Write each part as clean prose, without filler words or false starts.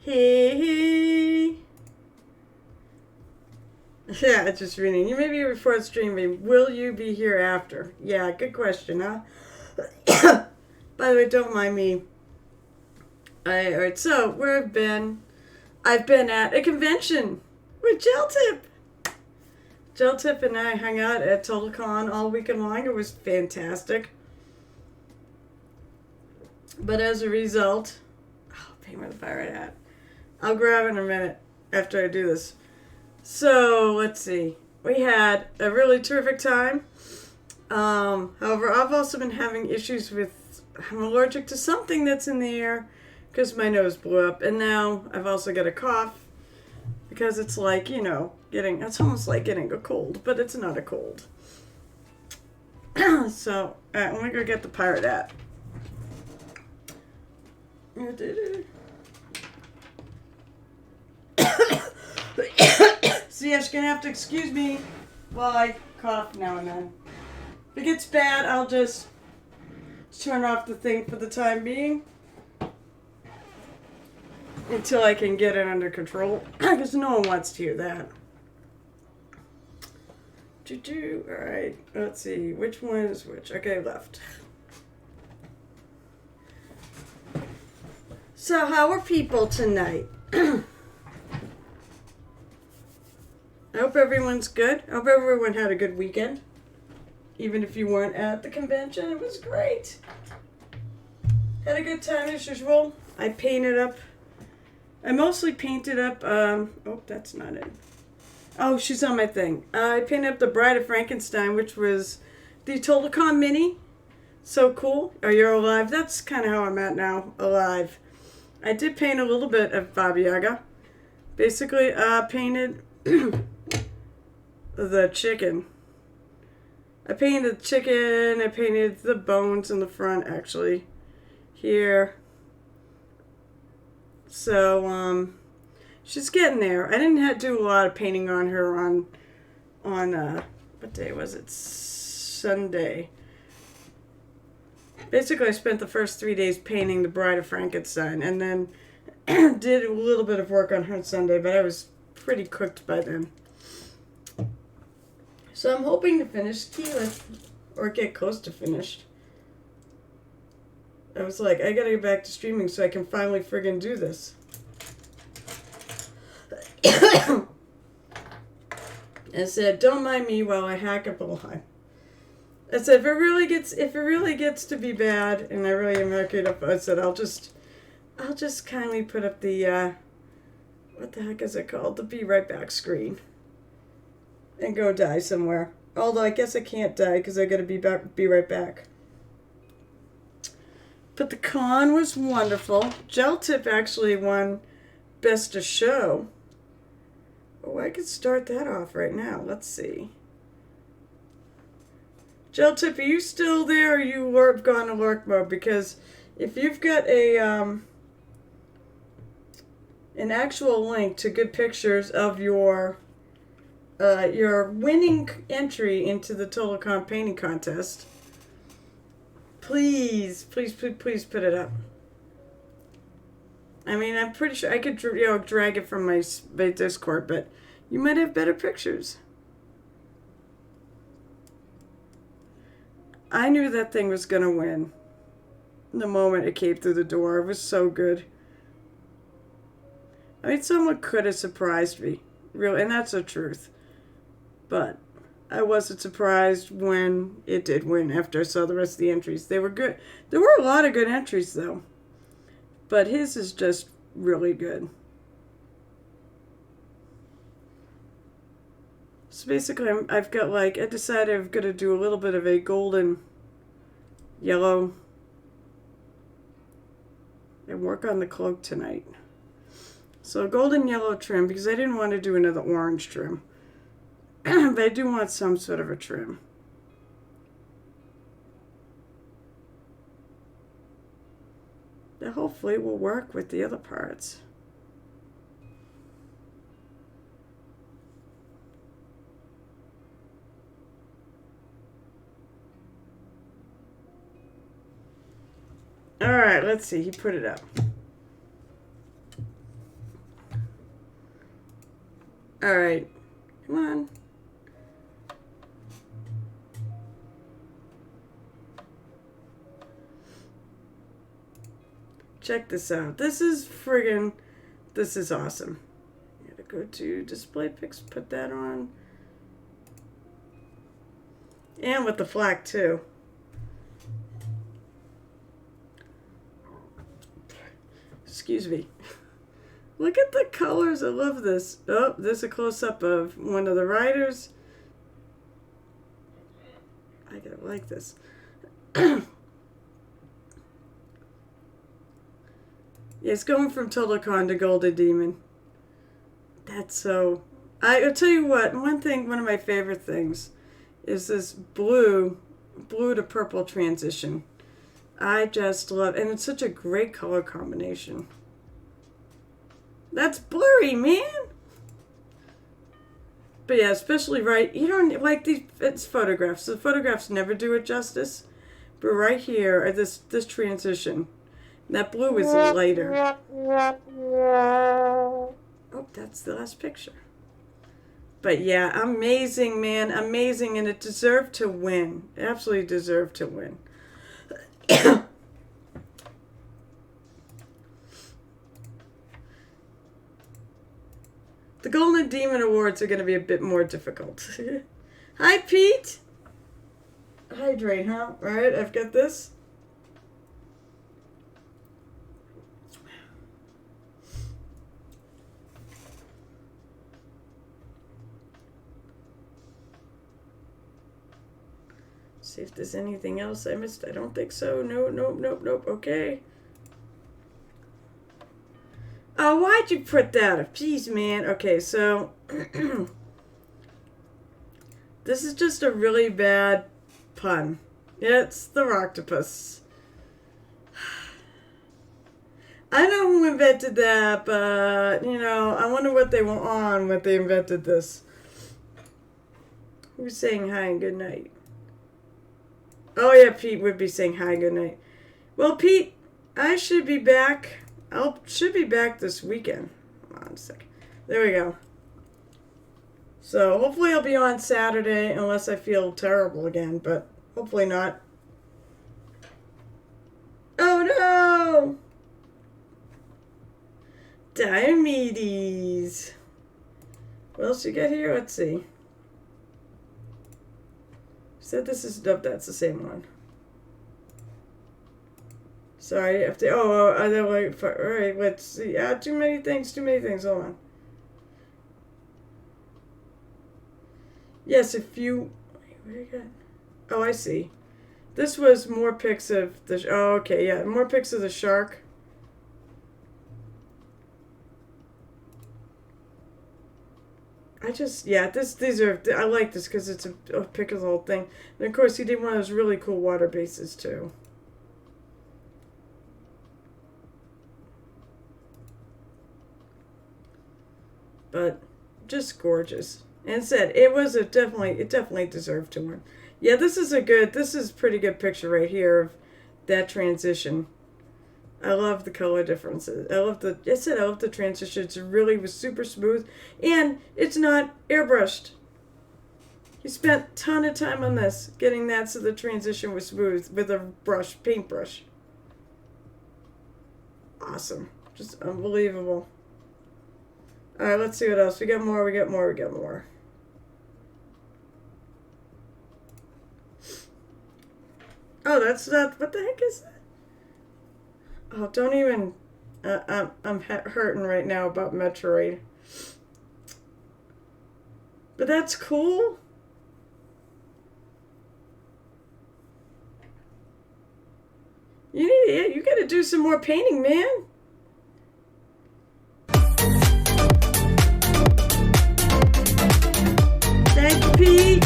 Hey. Yeah, just reading. You may be here before streaming. Will you be here after? Yeah, good question, huh? By the way, don't mind me. Alright, so where I've been at a convention with Geltip. Geltip and I hung out at TotalCon all weekend long. It was fantastic. But as a result, pay me the fire at. I'll grab it in a minute after I do this. So, let's see. We had a really terrific time. However, I've also been having issues with, I'm allergic to something that's in the air because my nose blew up. And now I've also got a cough because it's like, it's almost like getting a cold, but it's not a cold. So, let me go get the pirate hat. So yes, you're going to have to excuse me while I cough now and then. If it gets bad, I'll just turn off the thing for the time being until I can get it under control, because no one wants to hear that. Alright, let's see, which one is which? Okay, left. So how are people tonight? I hope everyone's good. I hope everyone had a good weekend. Even if you weren't at the convention, it was great. Had a good time as usual. I painted up. I mostly painted up, oh, that's not it. Oh, she's on my thing. I painted up the Bride of Frankenstein, which was the TotalCon mini. So cool. Oh, you're alive. That's kind of how I'm at now, alive. I did paint a little bit of Baba Yaga. Basically, painted the chicken. I painted the chicken. I painted the bones in the front, actually. Here. So, she's getting there. I didn't have to do a lot of painting on her on what day was it? Sunday. Basically, I spent the first 3 days painting the Bride of Frankenstein, and then did a little bit of work on her Sunday, but I was pretty cooked by then. So I'm hoping to finish Keyleth, or get close to finished. I was like, I gotta get back to streaming so I can finally friggin' do this. I said, don't mind me while I hack up a line. I said, if it really gets to be bad, and I really am hacking up, I said, I'll just kindly put up the, what the heck is it called? The Be Right Back screen. And go die somewhere. Although I guess I can't die because I gotta be right back. But the con was wonderful. Geltip actually won Best of Show. Oh, I could start that off right now. Let's see. Geltip, are you still there, or are you gone to lurk mode? Because if you've got an actual link to good pictures of your winning entry into the TotalCon painting contest, please put it up. I mean, I'm pretty sure I could drag it from my Discord, but you might have better pictures. I knew that thing was going to win the moment it came through the door. It was so good. I mean, someone could have surprised me. Really, and that's the truth. But I wasn't surprised when it did win after I saw the rest of the entries. They were good. There were a lot of good entries, though. But his is just really good. So basically, I've got I decided I'm going to do a little bit of a golden yellow and work on the cloak tonight. So golden yellow trim, because I didn't want to do another orange trim. But I do want some sort of a trim. That hopefully will work with the other parts. Alright, let's see. He put it up. All right. Come on. Check this out. This is awesome. You gotta go to display pics, put that on. And with the flak too. Excuse me. Look at the colors. I love this. Oh, there's a close-up of one of the riders. I gotta like this. Yeah, it's going from Tolocon to Golden Demon. That's so... I'll tell you what, one of my favorite things is this blue to purple transition. I just love, and it's such a great color combination. That's blurry, man. But yeah, especially right, you don't like these. It's photographs. The photographs never do it justice. But right here, this transition, that blue is lighter. Oh, that's the last picture. But yeah, amazing, man, amazing, and it deserved to win. It absolutely deserved to win. The Golden Demon Awards are going to be a bit more difficult. Hi, Pete. Hydrate, huh? All right, I've got this. See if there's anything else I missed. I don't think so. Nope. Okay. Oh, why'd you put that? Jeez, man. Okay, so this is just a really bad pun. It's the Rocktopus. I know who invented that, but, I wonder what they were on when they invented this. Who's saying hi and good night? Oh, yeah, Pete would be saying hi and good night. Well, Pete, I should be back. Should be back this weekend. Hold on a second. There we go. So hopefully I'll be on Saturday unless I feel terrible again, but hopefully not. Oh no! Diomedes. What else you got here? Let's see. Said this is that's the same one. Sorry, if they, alright, let's see. Too many things. Hold on. Yes, if you, what do you got? Oh, I see. This was more pics of the, okay, yeah, more pics of the shark. These are, I like this because it's a pic of the whole thing. And of course, he did one of those really cool water bases too. But just gorgeous. And said it definitely deserved to win. Yeah, this is a pretty good picture right here of that transition. I love the color differences. I love the transition. It really was super smooth, and it's not airbrushed. He spent a ton of time on this, getting that so the transition was smooth with a paintbrush. Awesome, just unbelievable. All right, let's see what else. We got more. Oh, that's not, what the heck is that? Oh, don't even, I'm hurting right now about Metroid. But that's cool. You gotta do some more painting, man. Thank you, Pete.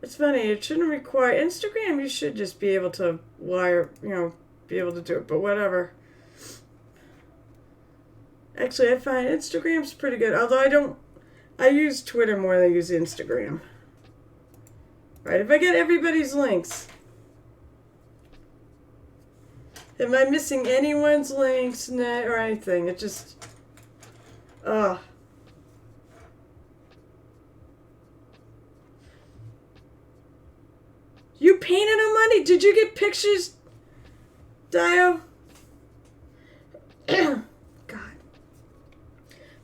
It's funny, it shouldn't require Instagram. You should just be able to be able to do it, but whatever. Actually, I find Instagram's pretty good, although I use Twitter more than I use Instagram. Right, if I get everybody's links. Am I missing anyone's links or anything? It just... You painted him money? Did you get pictures, Dio? God.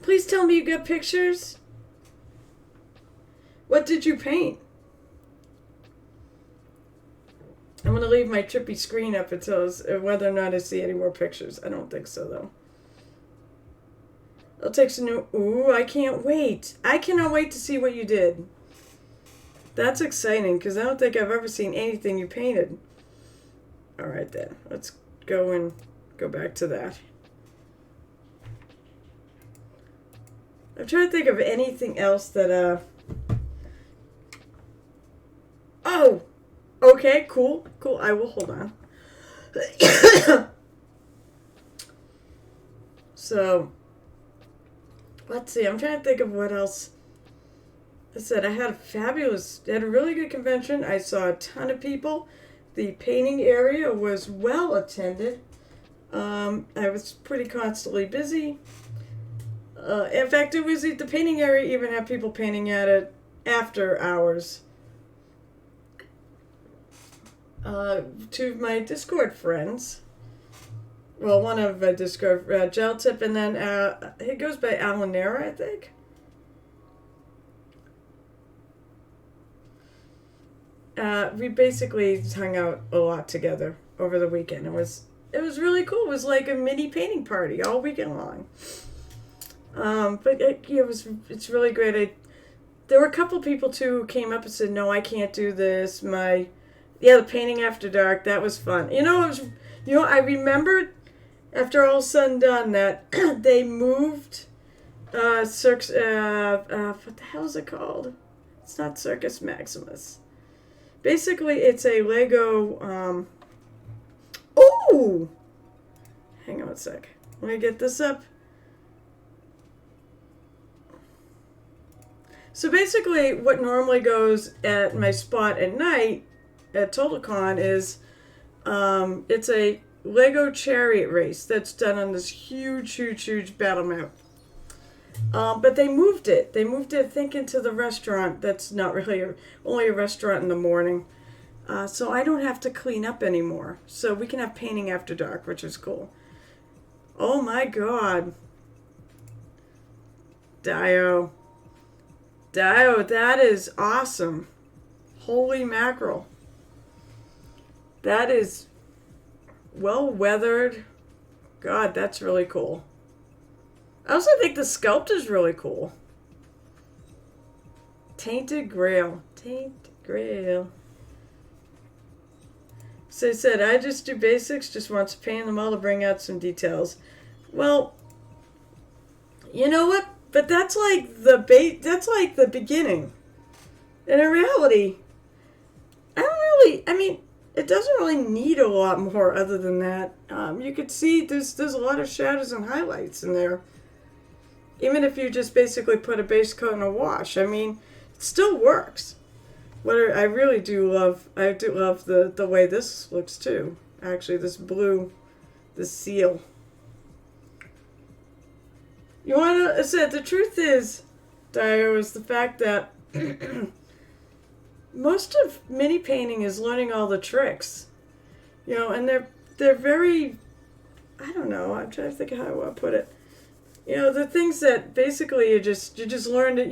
Please tell me you got pictures. What did you paint? I'm going to leave my trippy screen up until whether or not I see any more pictures. I don't think so, though. I'll take some new... Ooh, I can't wait. I cannot wait to see what you did. That's exciting, because I don't think I've ever seen anything you painted. All right, then. Let's go back to that. I'm trying to think of anything else that... Oh! Okay, cool. Cool. I will hold on. So, let's see. I'm trying to think of what else. I said I had a really good convention. I saw a ton of people. The painting area was well attended. I was pretty constantly busy. In fact, the painting area even had people painting at it after hours. Two of my Discord friends. Well, one of Discord, Gel Tip, and then he goes by Alanera, I think. We basically hung out a lot together over the weekend. It was really cool. It was like a mini painting party all weekend long. But it's really great. There were a couple people too who came up and said, "No, I can't do this." The painting after dark, that was fun. I remembered after all said and done that they moved what the hell is it called? It's not Circus Maximus. Basically, it's a Lego, ooh! Hang on a sec. Let me get this up. So basically, what normally goes at my spot at night at TotalCon is it's a Lego chariot race that's done on this huge battle map. But they moved it. I think, into the restaurant that's not really only a restaurant in the morning. So I don't have to clean up anymore. So we can have painting after dark, which is cool. Oh my god. Dio, that is awesome. Holy mackerel. That is well weathered. God, that's really cool. I also think the sculpt is really cool. Tainted Grail. So I said, I just do basics, just wants to paint them all to bring out some details. Well, you know what? But that's like the beginning. And in reality, it doesn't really need a lot more other than that. You could see there's a lot of shadows and highlights in there. Even if you just basically put a base coat and a wash. It still works. I do love the way this looks too. Actually, this blue, this seal. The truth is, Dio, is the fact that most of mini painting is learning all the tricks. And they're very, I don't know, I'm trying to think of how I want to put it. The things that basically you just learned it,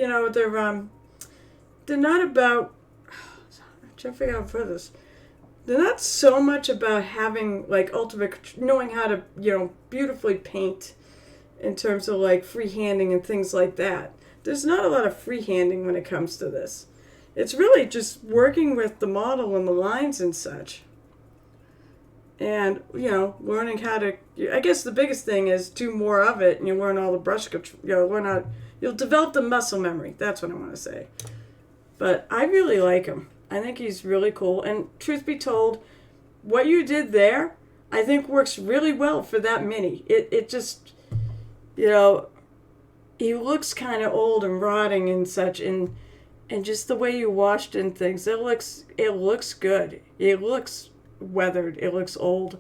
they're not about, I'm trying to figure out how to put this. They're not so much about having knowing how to, beautifully paint in terms of freehanding and things like that. There's not a lot of freehanding when it comes to this. It's really just working with the model and the lines and such. And, learning how to, I guess the biggest thing is do more of it and you learn all the brush control, you'll develop the muscle memory. That's what I want to say. But I really like him. I think he's really cool. And truth be told, what you did there, I think works really well for that mini. It just, he looks kind of old and rotting and such, and just the way you washed and things, it looks good. It looks weathered. It looks old.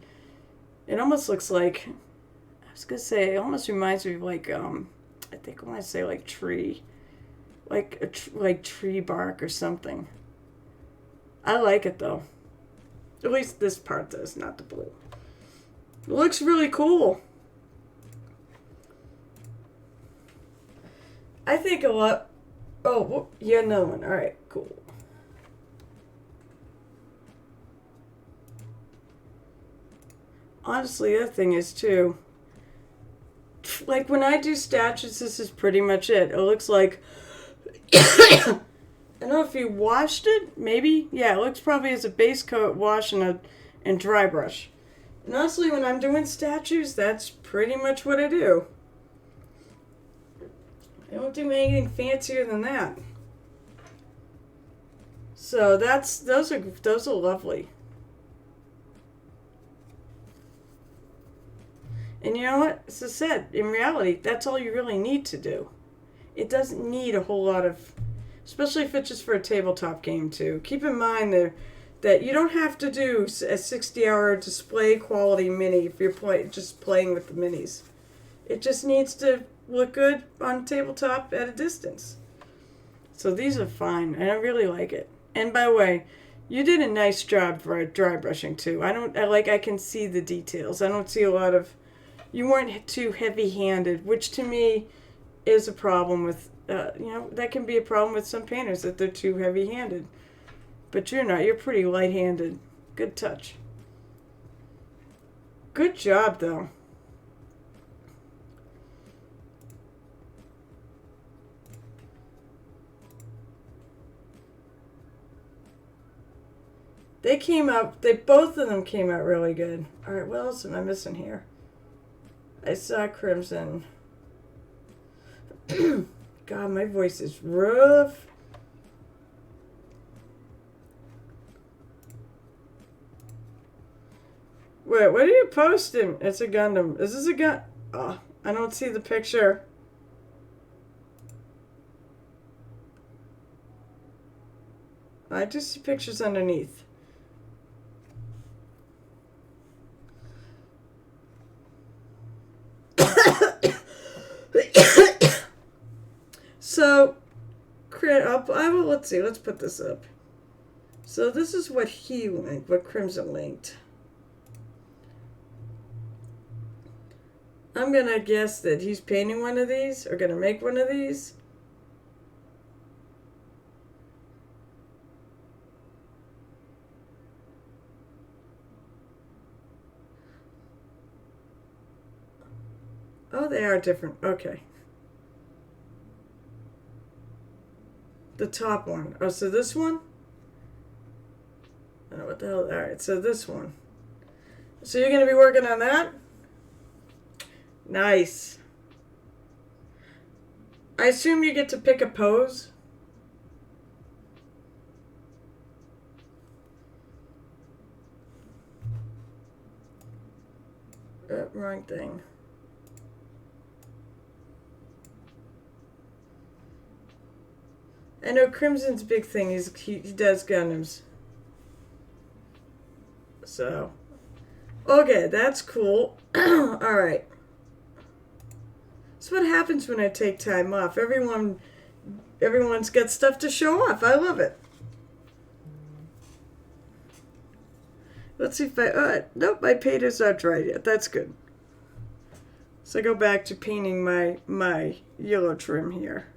It almost looks like, I was going to say, it almost reminds me of like, I think I want to say like tree. Like tree bark or something. I like it though. At least this part does, not the blue. It looks really cool. I think a lot. Oh, yeah, another one. All right, cool. Honestly, the other thing is too, like when I do statues, this is pretty much it. It looks like, I don't know if you washed it, maybe. Yeah, it looks probably as a base coat, wash, and dry brush. And honestly, when I'm doing statues, that's pretty much what I do. I don't do anything fancier than that. So those are lovely. And you know what? As I said, in reality, that's all you really need to do. It doesn't need a whole lot of, especially if it's just for a tabletop game too. Keep in mind that you don't have to do a 60-hour display quality mini if you're just playing with the minis. It just needs to look good on tabletop at a distance. So these are fine, and I really like it. And by the way, you did a nice job for dry brushing too. I can see the details. I don't see a lot of, you weren't too heavy-handed, which to me is a problem with, that can be a problem with some painters, that they're too heavy-handed. But you're not. You're pretty light-handed. Good touch. Good job, though. Both of them came out really good. All right, what else am I missing here? I saw Crimson. God, my voice is rough. Wait, what are you posting? It's a Gundam. Is this a gun? Oh, I don't see the picture. I just see pictures underneath. So, let's see, let's put this up. So this is what he linked, what Crimson linked. I'm going to guess that he's painting one of these, or going to make one of these. Oh, they are different. Okay. The top one. Oh, so this one? Oh, what the hell? Alright, so this one. So you're going to be working on that? Nice. I assume you get to pick a pose? Wrong thing. I know Crimson's big thing is he does Gundams. So, okay, that's cool. Alright. That's what happens when I take time off. Everyone's got stuff to show off. I love it. Let's see if nope, my paint is not dried yet. That's good. So I go back to painting my yellow trim here.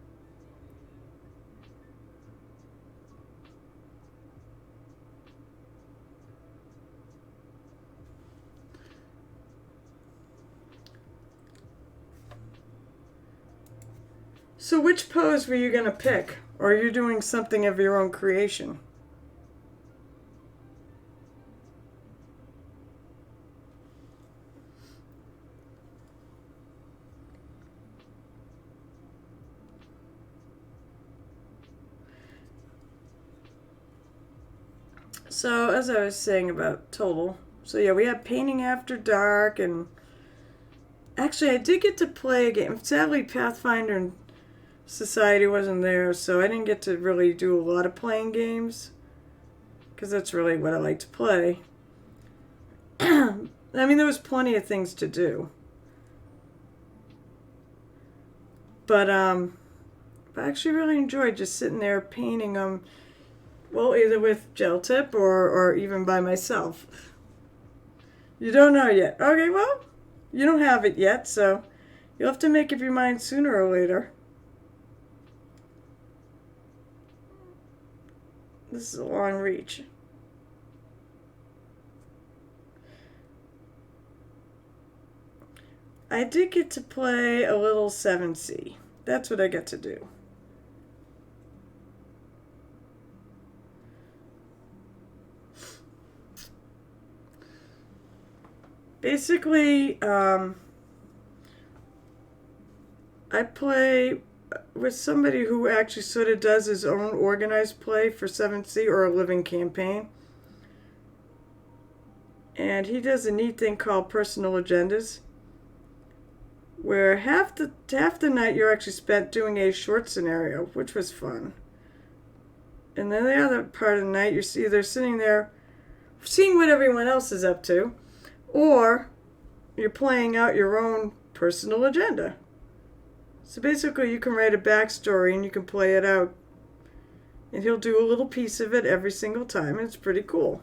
So which pose were you going to pick? Or are you doing something of your own creation? So, as I was saying about Total, so yeah, we had Painting After Dark, and actually I did get to play a game. Sadly, Pathfinder and Society wasn't there, so I didn't get to really do a lot of playing games, because that's really what I like to play. And I mean, there was plenty of things to do. But I actually really enjoyed just sitting there painting them, well, either with gel tip or even by myself. You don't know yet. Okay, well, you don't have it yet, so you'll have to make up your mind sooner or later. This is a long reach. I did get to play a little 7C. That's what I get to do. Basically, I play with somebody who actually sort of does his own organized play for 7C or a living campaign. And he does a neat thing called personal agendas, where half the night you're actually spent doing a short scenario, which was fun. And then the other part of the night, you're either sitting there seeing what everyone else is up to, or you're playing out your own personal agenda. So basically, you can write a backstory and you can play it out. And he'll do a little piece of it every single time, and it's pretty cool.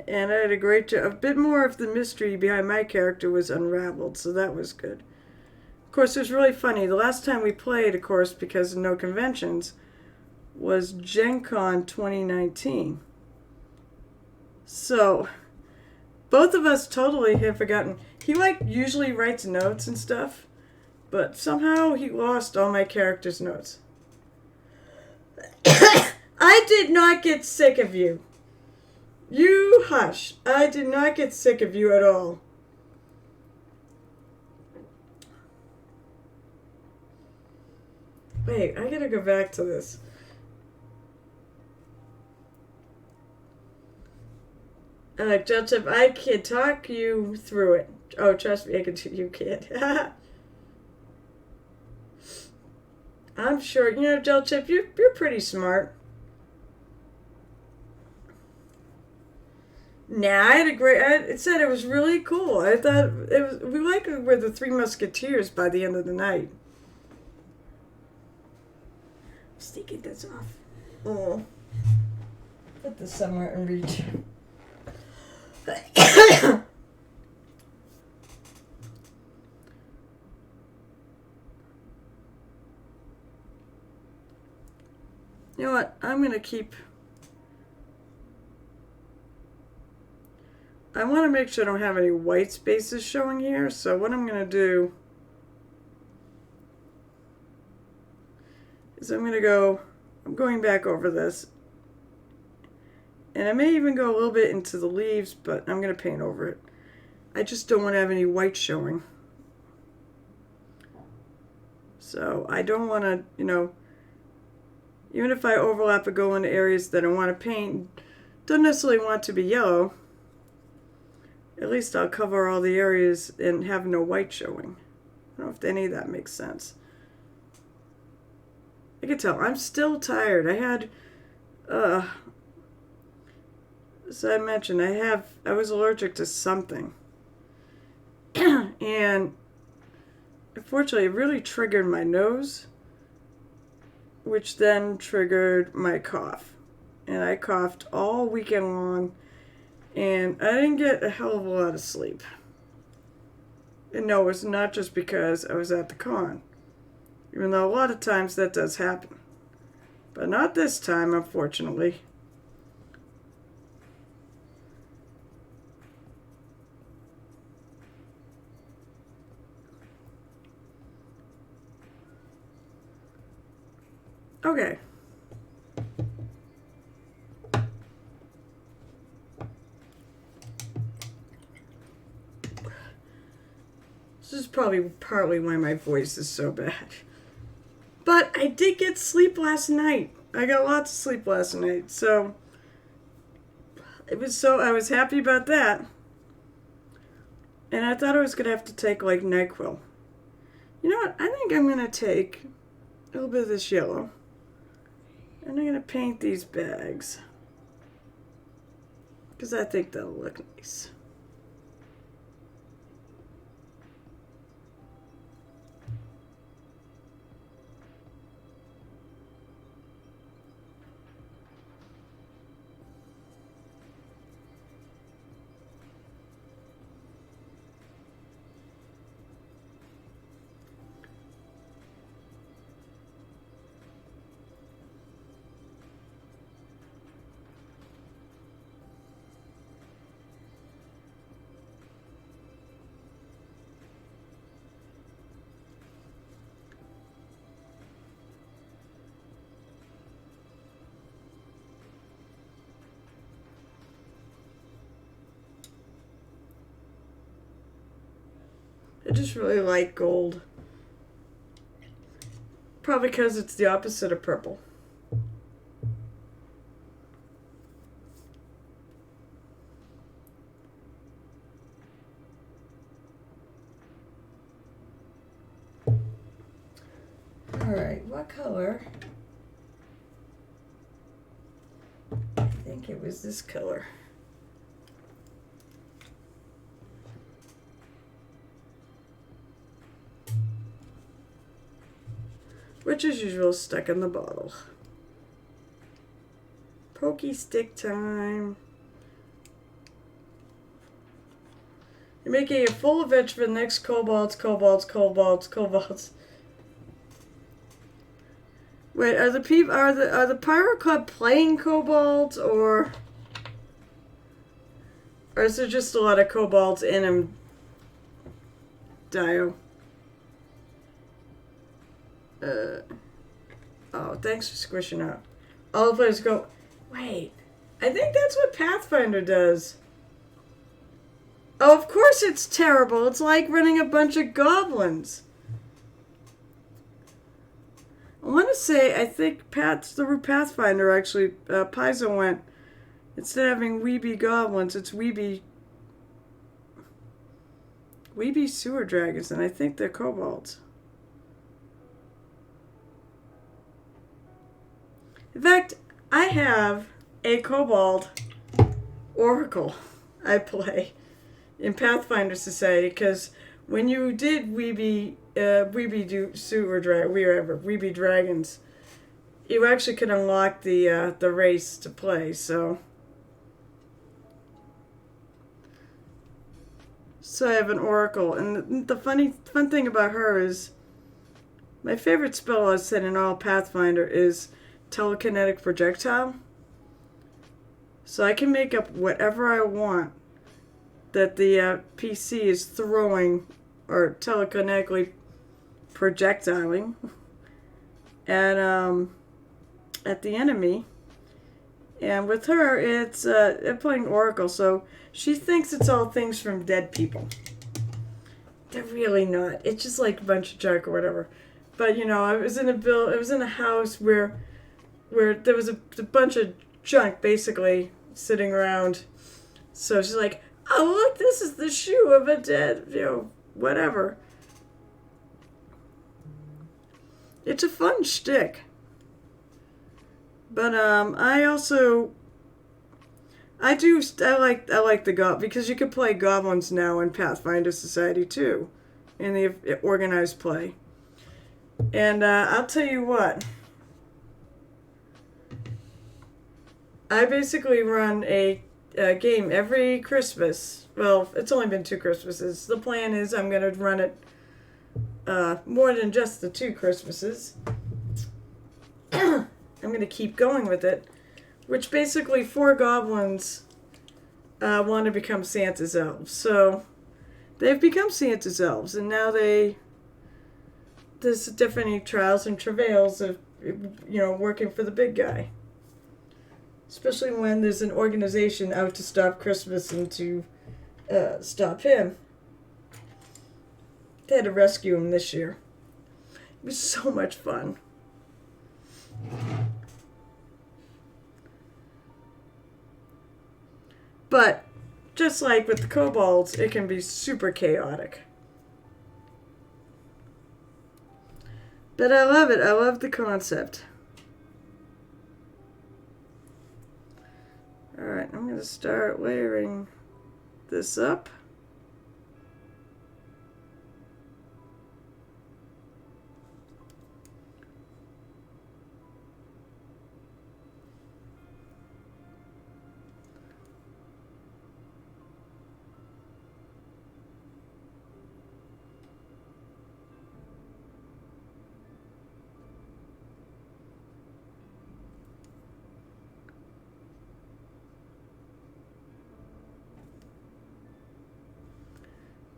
And I had a great job. A bit more of the mystery behind my character was unraveled, so that was good. Of course, it was really funny. The last time we played, of course, because of no conventions, was Gen Con 2019. So, both of us totally had forgotten. He, usually writes notes and stuff, but somehow he lost all my characters' notes. I did not get sick of you. You hush. I did not get sick of you at all. Wait, I gotta go back to this. Joseph, I can talk you through it. Oh, trust me, you can't. I'm sure, Joseph, you're pretty smart. Nah, I had a great. It said it was really cool. I thought it was. We were the Three Musketeers by the end of the night. Let's take this off. Oh, put this somewhere in reach. You know what? I'm gonna keep. I want to make sure I don't have any white spaces showing here, so what I'm going to do is I'm going back over this, and I may even go a little bit into the leaves, but I'm going to paint over it. I just don't want to have any white showing. So I don't want to, even if I overlap and go into areas that I want to paint, don't necessarily want to be yellow. At least I'll cover all the areas and have no white showing. I don't know if any of that makes sense. I can tell. I'm still tired. I had, as I mentioned, I was allergic to something. And unfortunately, it really triggered my nose, which then triggered my cough. And I coughed all weekend long. And I didn't get a hell of a lot of sleep. And no, it's not just because I was at the con. Even though a lot of times that does happen. But not this time, unfortunately. Okay. This is probably partly why my voice is so bad. But I did get sleep last night. I got lots of sleep last night, so I was happy about that. And I thought I was going to have to take NyQuil. You know what? I think I'm going to take a little bit of this yellow. And I'm going to paint these bags. because I think they'll look nice. I just really like gold. Probably because it's the opposite of purple. Alright, what color? I think it was this color. Which as usual stuck in the bottle. Pokey stick time. You're making a full adventure for the next kobolds. Wait, are the Pirate Club playing kobolds, or is there just a lot of kobolds in them? Dio. Oh, thanks for squishing out. All the players go, wait, I think that's what Pathfinder does. Oh, of course it's terrible. It's like running a bunch of goblins. I want to say, I think the Pathfinder actually, Paizo went, instead of having weeby goblins, it's weeby sewer dragons, and I think they're kobolds. In fact, I have a kobold oracle I play in Pathfinder Society, because when you did weeby dragons, you actually could unlock the race to play. So I have an oracle, and the fun thing about her is my favorite spell I said in all Pathfinder is telekinetic projectile. So I can make up whatever I want that the PC is throwing or telekinetically projectiling at the enemy. And with her, it's playing Oracle, so she thinks it's all things from dead people. They're really not. It's just like a bunch of junk or whatever. But I was in a house where there was a bunch of junk basically sitting around. So she's like, oh, look, this is the shoe of a dead, whatever. It's a fun shtick. But I like the goblin, because you can play goblins now in Pathfinder Society too, in the organized play. And I'll tell you what, I basically run a game every Christmas. Well, it's only been 2 Christmases. The plan is I'm going to run it more than just the 2 Christmases. I'm going to keep going with it, which basically 4 goblins want to become Santa's elves. So they've become Santa's elves, and now there's different trials and travails of working for the big guy. Especially when there's an organization out to stop Christmas and to stop him. They had to rescue him this year. It was so much fun. But, just like with the kobolds, it can be super chaotic. But I love it. I love the concept. Alright, I'm going to start layering this up.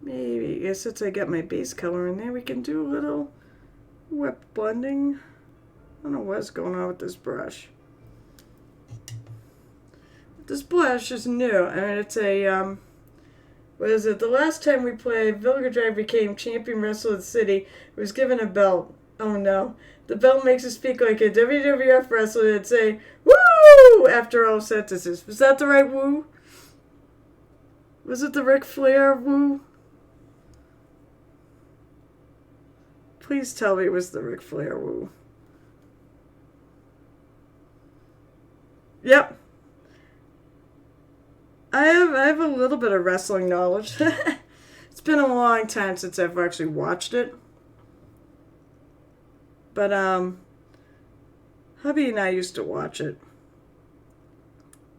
Maybe, I guess since I got my base color in there, we can do a little wet blending. I don't know what's going on with this brush. This brush is new. I mean, it's a, what is it? The last time we played, Villager Drive became champion wrestler of the city. It was given a belt. Oh no. The belt makes it speak like a WWF wrestler and say, woo! After all sentences. Was that the right woo? Was it the Ric Flair woo? Please tell me it was the Ric Flair woo. Yep. I have a little bit of wrestling knowledge. It's been a long time since I've actually watched it. But hubby and I used to watch it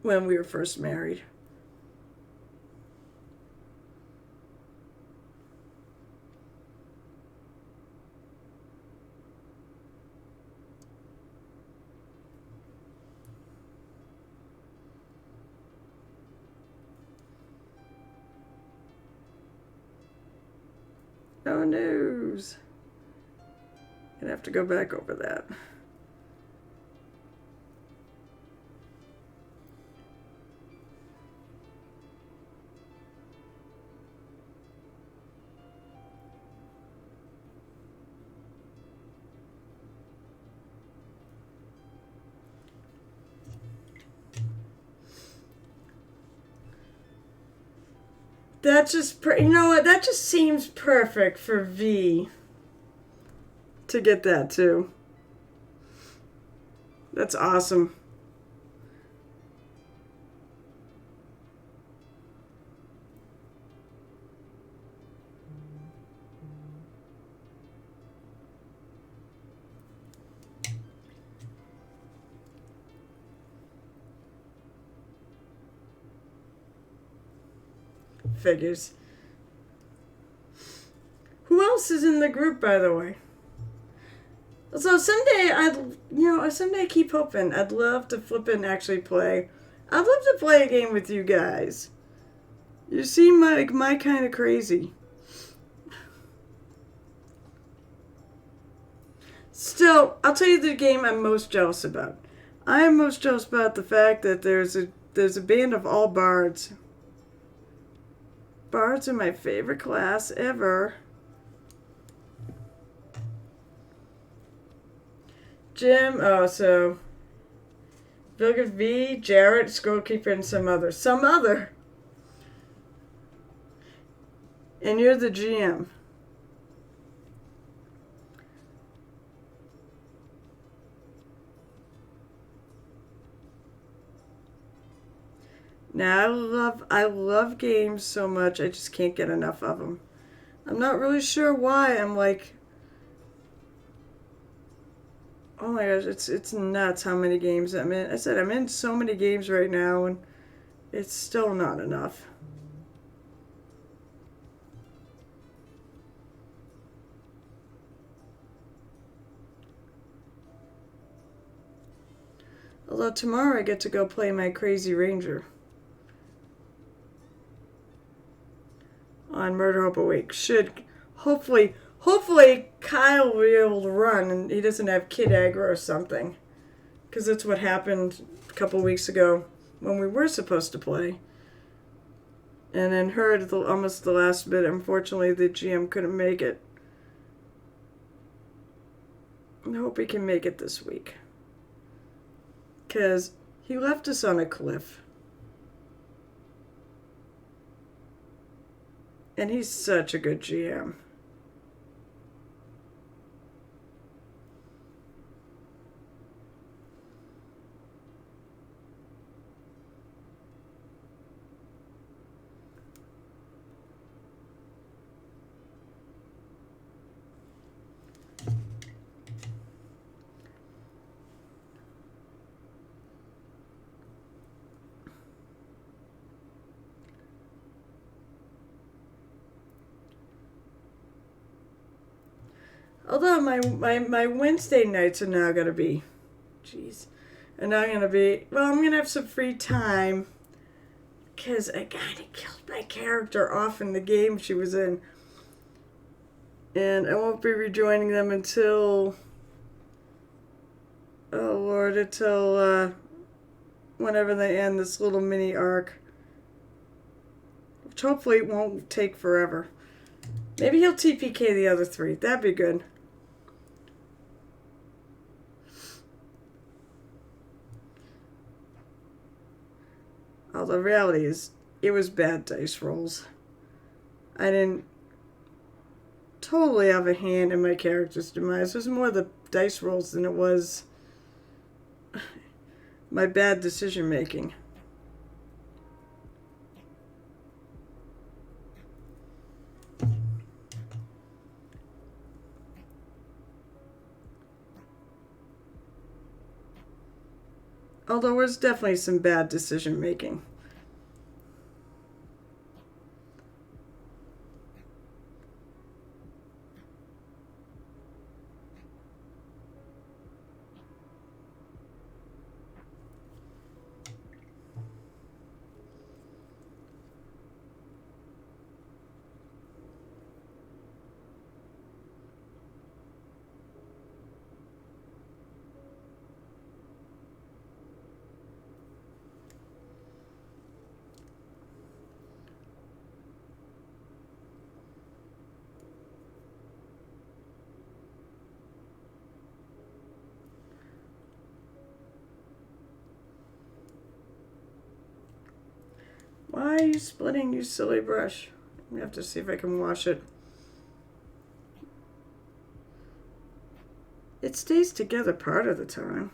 when we were first married. Oh, news. Gonna have to go back over that. That just, you know what, that just seems perfect for V to get that too. That's awesome. Figures. Who else is in the group, by the way? So someday someday I keep hoping I'd love to flip and actually play. I'd love to play a game with you guys. You seem like my kind of crazy. Still, I'll tell you the game I'm most jealous about. I am most jealous about the fact that there's a band of all bards. Bards are my favorite class ever. Jim, so Vilga V, Jarrett, Scorekeeper, and some other. Some other. And you're the GM. Now I love games so much, I just can't get enough of them. I'm not really sure why. I'm like, oh my gosh, it's nuts how many games I'm in. I said I'm in so many games right now, and it's still not enough. Although tomorrow I get to go play my Crazy Ranger on Murder Hope Awake. Should hopefully Kyle will be able to run and he doesn't have kid aggro or something, because that's what happened a couple weeks ago when we were supposed to play. And then heard almost the last bit. Unfortunately, the GM couldn't make it. I hope he can make it this week, because he left us on a cliff. And he's such a good GM. Although my Wednesday nights are now going to be, jeez, are now going to be, well, I'm going to have some free time because I kind of killed my character off in the game she was in. And I won't be rejoining them until, oh Lord, until whenever they end this little mini arc. Which hopefully it won't take forever. Maybe he'll TPK the other 3. That'd be good. Although the reality is, it was bad dice rolls. I didn't totally have a hand in my character's demise. It was more the dice rolls than it was my bad decision making. Although there was definitely some bad decision making. Why are you splitting, you silly brush? I have to see if I can wash it. It stays together part of the time.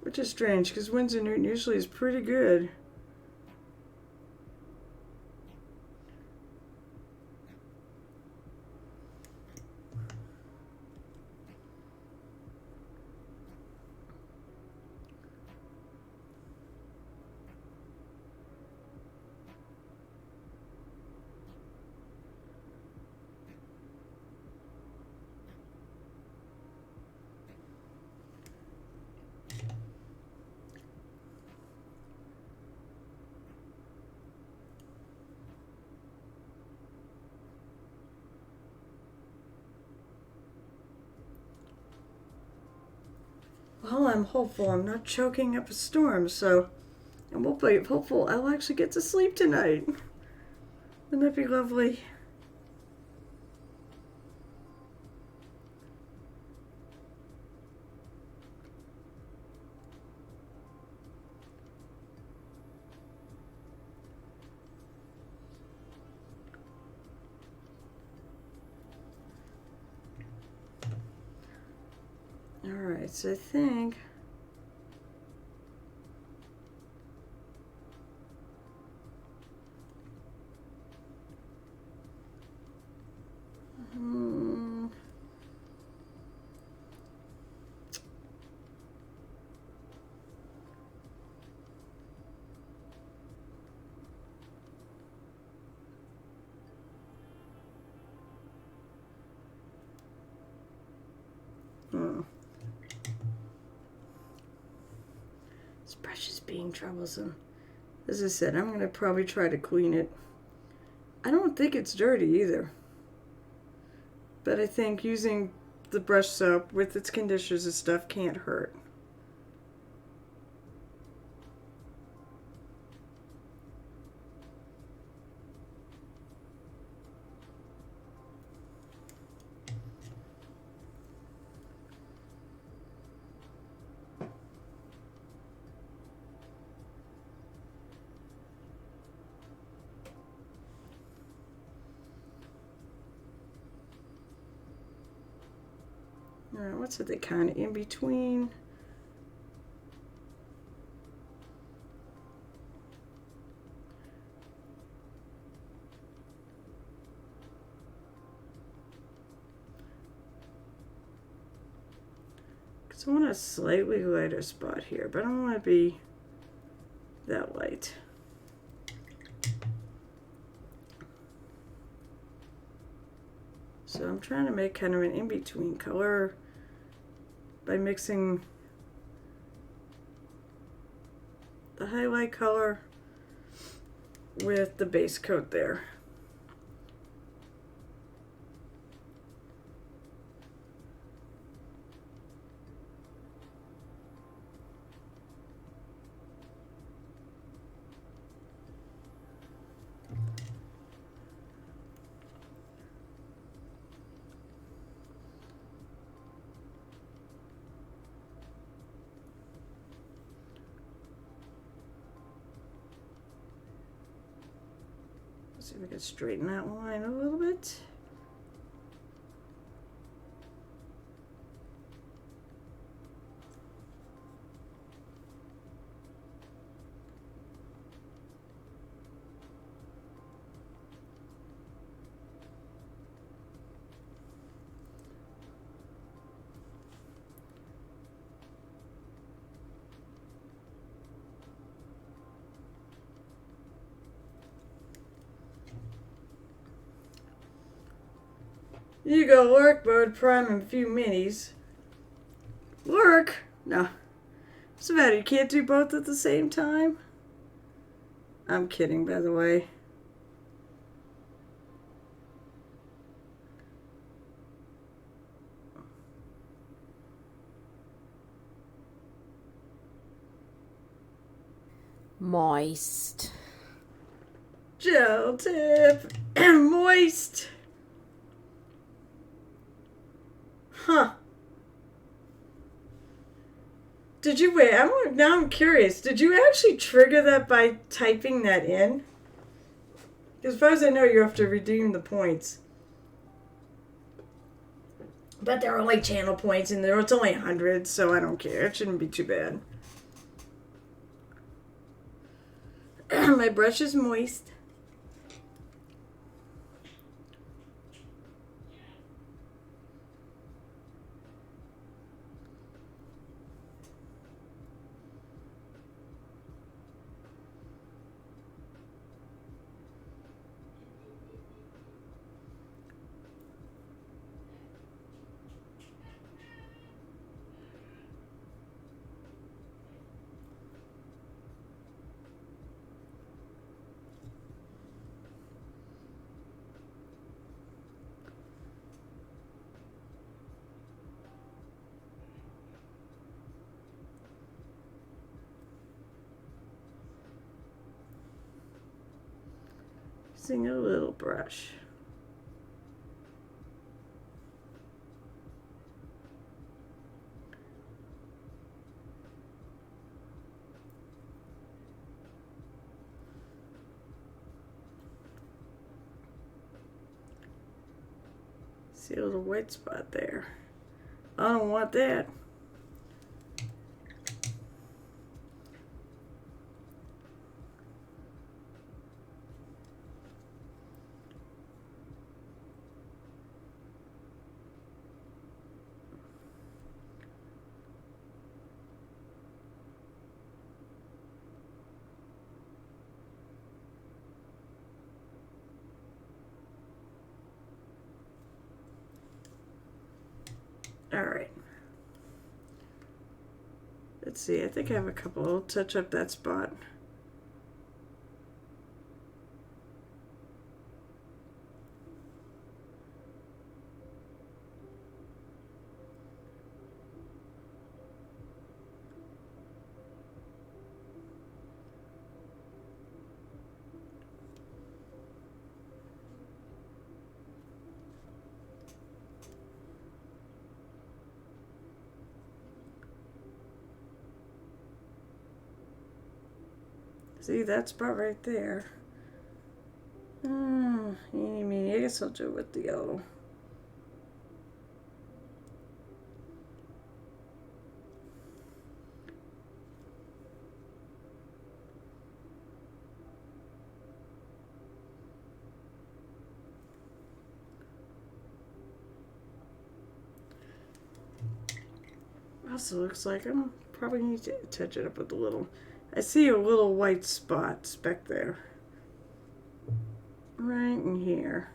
Which is strange, because Winsor Newton usually is pretty good. Well, I'm hopeful I'm not choking up a storm, so I'm hopeful I'll actually get to sleep tonight. Wouldn't that be lovely? Alright, so I think this brush is being troublesome. As I said, I'm going to probably try to clean it. I don't think it's dirty either. But I think using the brush soap with its conditioners and stuff can't hurt. Alright, what's it kind of in between? So I want a slightly lighter spot here, but I don't want to be that light. So I'm trying to make kind of an in-between color by mixing the highlight color with the base coat there. See if we can straighten that line a little bit. You go lurk mode, prime and a few minis. Lurk? No. What's the matter? You can't do both at the same time? I'm kidding, by the way. Moist. Gel tip. Moist. Huh. Did you wait? Now I'm curious. Did you actually trigger that by typing that in? Because as far as I know, you have to redeem the points. But they're only channel points, and it's only 100, so I don't care. It shouldn't be too bad. My brush is moist. Using a little brush. See a little white spot there. I don't want that. All right. Let's see. I think I have a couple. I'll touch up that spot. See that spot right there? Eeny, meeny. I guess I'll do it with the yellow. Also looks like I probably need to touch it up with a little. I see a little white spot back there. Right in here.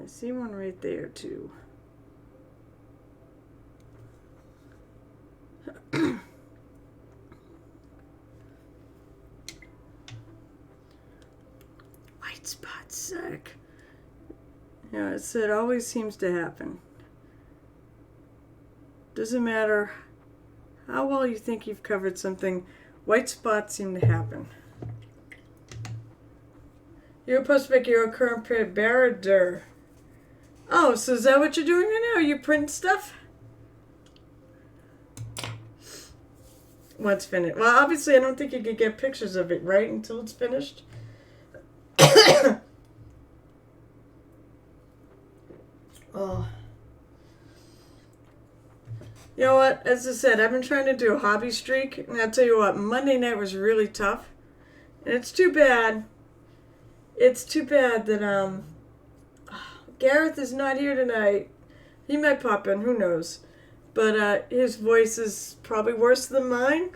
I see one right there too. White spot suck. Yeah, it always seems to happen. Doesn't matter how well you think you've covered something, white spots seem to happen. You're supposed to make your own current barrader. Oh, so is that what you're doing right now? Are you printing stuff? Once finished. Well, obviously, I don't think you could get pictures of it, right, until it's finished. Oh. You know what? As I said, I've been trying to do a hobby streak, and I'll tell you what, Monday night was really tough. And it's too bad. It's too bad that Gareth is not here tonight. He might pop in, who knows. But his voice is probably worse than mine,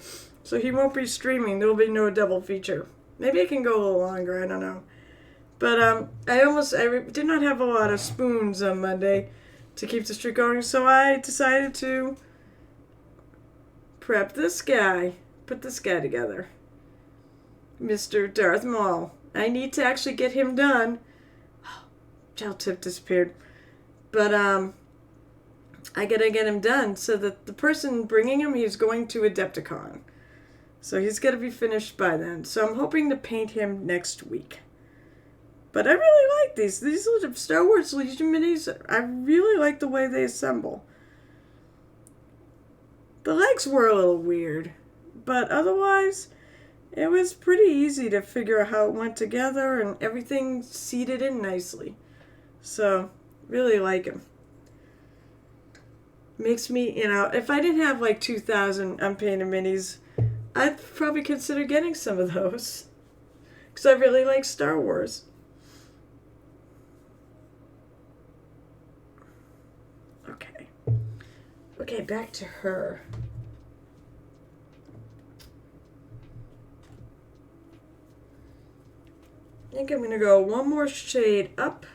so he won't be streaming. There will be no double feature. Maybe it can go a little longer, I don't know. But I did not have a lot of spoons on Monday to keep the streak going, so I decided to prep this guy, put this guy together. Mr. Darth Maul. I need to actually get him done. Gel tip disappeared. But I gotta get him done so that the person bringing him, he's going to Adepticon. So he's gotta be finished by then. So I'm hoping to paint him next week. But I really like these. These little Star Wars Legion minis, I really like the way they assemble. The legs were a little weird. But otherwise, it was pretty easy to figure out how it went together and everything seated in nicely. So, really like them. Makes me, if I didn't have like 2,000 unpainted minis, I'd probably consider getting some of those. Because I really like Star Wars. Okay, back to her. I think I'm going to go one more shade up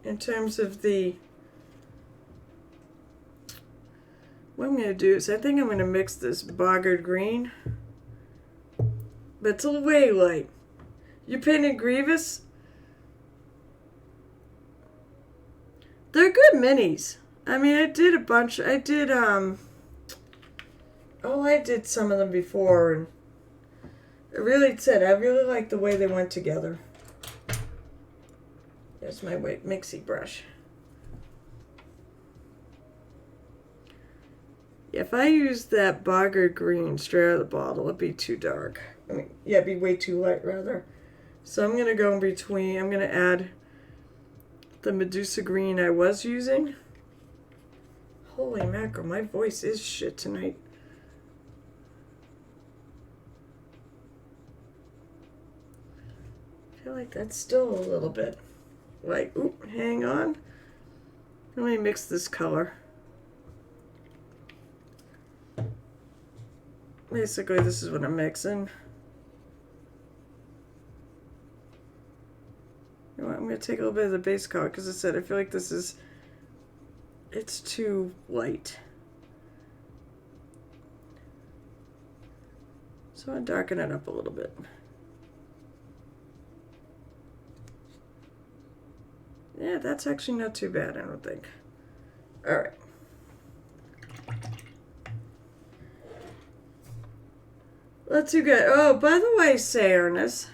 in terms of the... What I'm going to do is I think I'm going to mix this boggard green. But it's way light. You painted Grievous? They're good minis. I mean, I did a bunch. I did some of them before, and I really like the way they went together. There's my mixie brush. If I used that boggard green straight out of the bottle, it'd be too dark. I mean, yeah, it'd be way too light, rather. So I'm going to go in between. I'm going to add the Medusa green I was using. Holy mackerel, my voice is shit tonight. I feel like that's still a little bit like, oop, hang on. Let me mix this color. Basically, this is what I'm mixing. You know what, I'm going to take a little bit of the base color because I said I feel like this is... It's too light. So I'll darken it up a little bit. Yeah, that's actually not too bad, I don't think. Alright. Let's do good. Oh, by the way, Sairnus.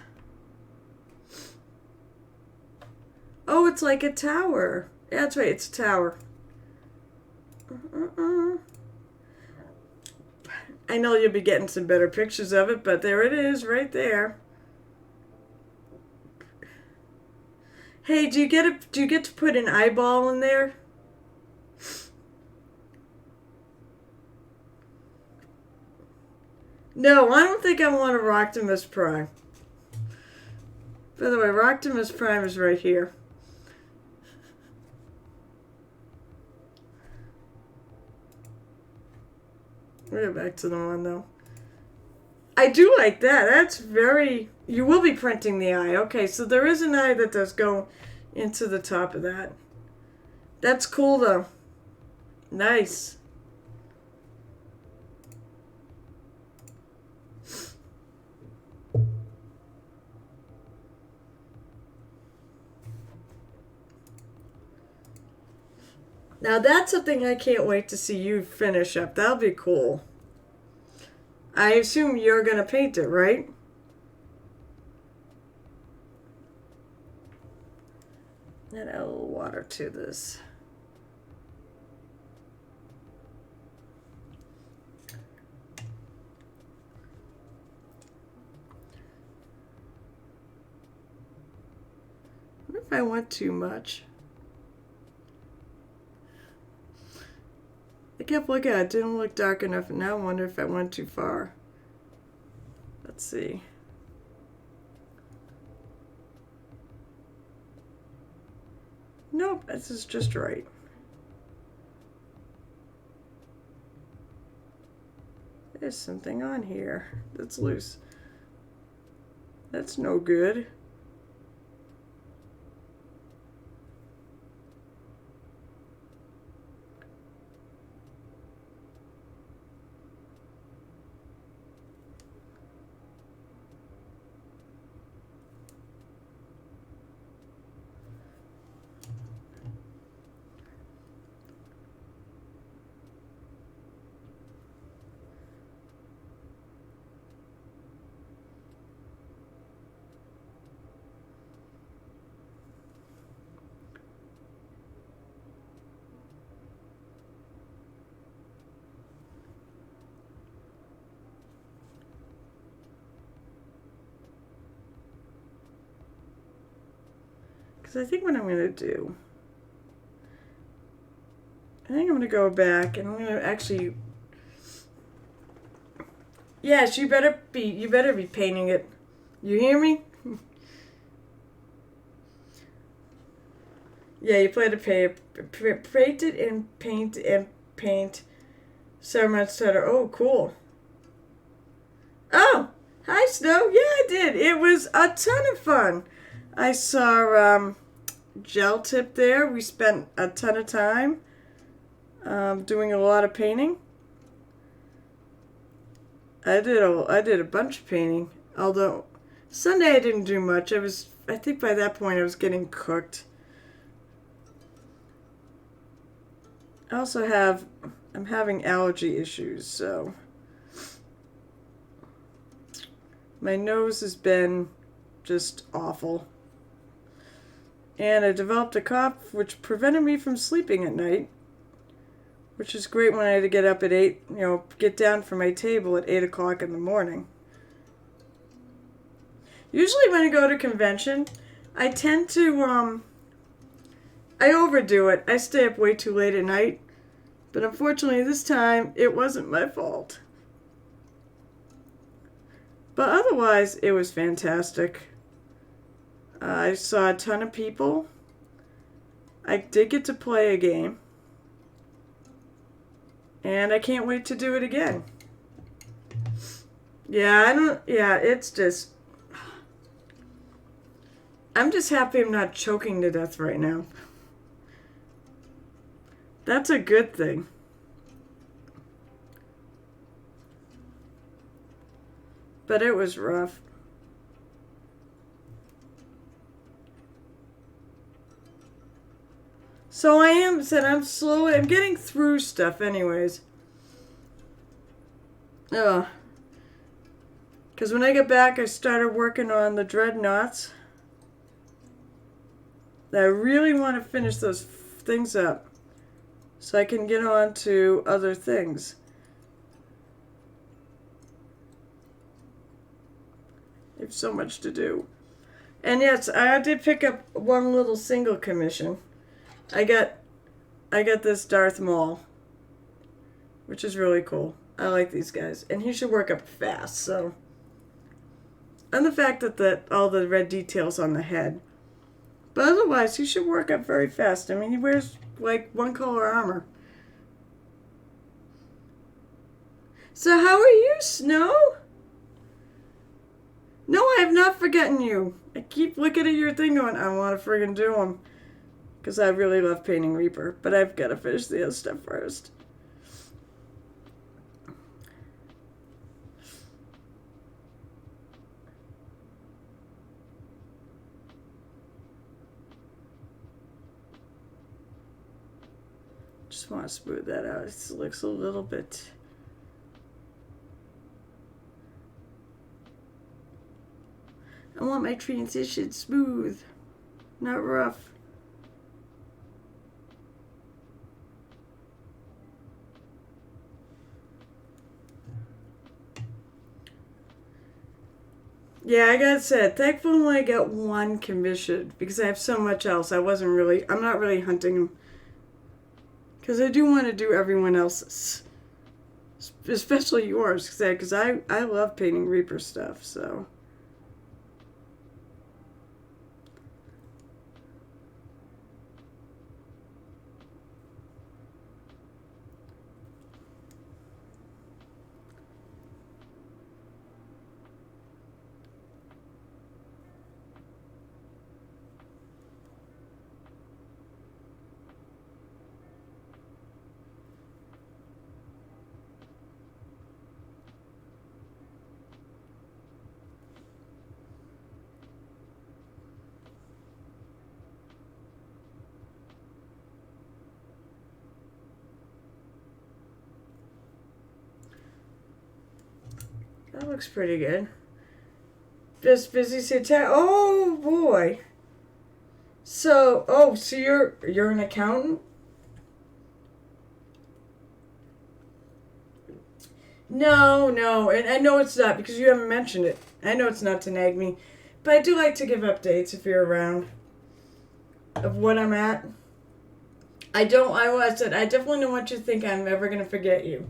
Oh, it's like a tower. Yeah, that's right, it's a tower. I know you'll be getting some better pictures of it, but there it is, right there. Hey, do you get to put an eyeball in there? No, I don't think I want a Roctimus Prime. By the way, Roctimus Prime is right here. We'll go back to the one, though. I do like that. That's very... You will be printing the eye. Okay, so there is an eye that does go into the top of that. That's cool, though. Nice. Now that's something I can't wait to see you finish up. That'll be cool. I assume you're going to paint it, right? Add a little water to this. I wonder if I want too much. I kept looking at it, didn't look dark enough, and now I wonder if I went too far. Let's see. Nope, this is just right. There's something on here that's loose. That's no good. Because I think what I'm going to do, I think I'm going to go back and I'm going to actually, yes, you better be painting it. You hear me? Yeah, you play to paint it and paint so much better. Oh, cool. Oh, hi, Snow. Yeah, I did. It was a ton of fun. I saw Gel Tip there. We spent a ton of time doing a lot of painting. I did a bunch of painting. Although Sunday I didn't do much. I think by that point I was getting cooked. I also I'm having allergy issues, so my nose has been just awful. And I developed a cough which prevented me from sleeping at night, which is great when I had to get up at 8, get down from my table at 8 o'clock in the morning. Usually when I go to convention, I tend to, I overdo it. I stay up way too late at night. But unfortunately this time, it wasn't my fault. But otherwise, it was fantastic. I saw a ton of people. I did get to play a game. And I can't wait to do it again. It's just... I'm just happy I'm not choking to death right now. That's a good thing. But it was rough. So I'm getting through stuff anyways. Because when I get back, I started working on the dreadnoughts. I really want to finish those things up so I can get on to other things. I have so much to do. And yes, I did pick up one little single commission. I got this Darth Maul, which is really cool. I like these guys. And he should work up fast, so. And the fact that all the red details on the head. But otherwise, he should work up very fast. I mean, he wears, like, one color armor. So how are you, Snow? No, I have not forgotten you. I keep looking at your thing going, I want to friggin' do them. Because I really love painting Reaper. But I've got to finish the other stuff first. Just want to smooth that out. It looks a little bit... I want my transition smooth, not rough. Yeah, I got said, thankfully I got one commission because I have so much else. I'm not really hunting them. Because I do want to do everyone else's. Especially yours, because I love painting Reaper stuff, so... That looks pretty good. Just busy Satan. Oh boy. So you're an accountant? No, and I know it's not because you haven't mentioned it. I know it's not to nag me, but I do like to give updates if you're around of what I'm at. I said I definitely don't want you to think I'm ever gonna forget you.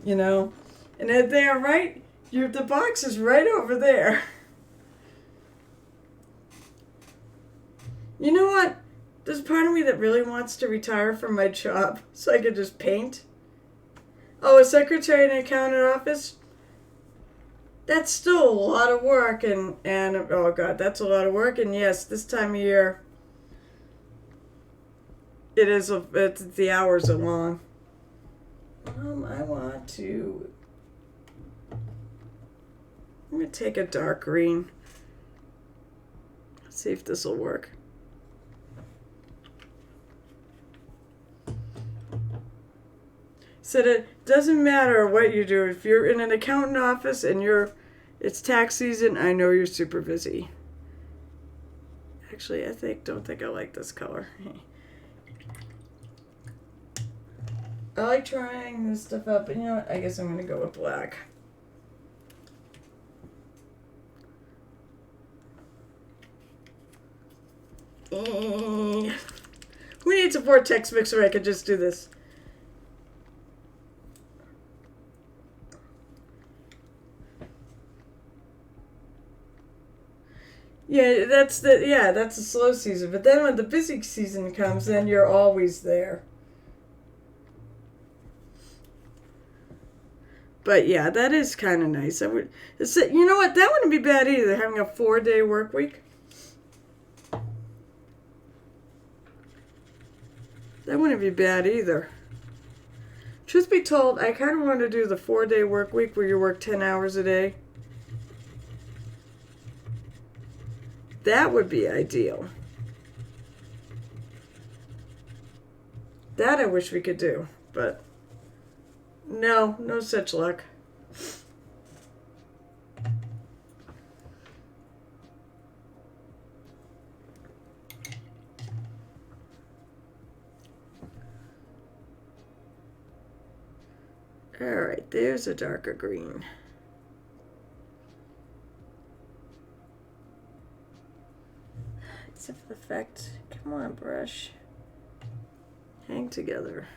You know? And they are right. The box is right over there. You know what? There's part of me that really wants to retire from my job so I could just paint. Oh, a secretary in an accountant office? That's still a lot of work and oh god, that's a lot of work. And yes, this time of year, the hours are long. I want to... I'm going to take a dark green. Let's see if this will work. Said it doesn't matter what you do. If you're in an accountant office and it's tax season, I know you're super busy. Actually, don't think I like this color. I like trying this stuff up, but you know what? I guess I'm going to go with black. Who needs a vortex mixer? I could just do this. Yeah, that's the slow season. But then when the busy season comes, then you're always there. But yeah, that is kind of nice. You know what? That wouldn't be bad either, having a 4-day work week. That wouldn't be bad either. Truth be told, I kind of want to do the 4-day work week where you work 10 hours a day. That would be ideal. That I wish we could do, but no such luck. Alright, there's a darker green. Except for the fact, come on, brush. Hang together.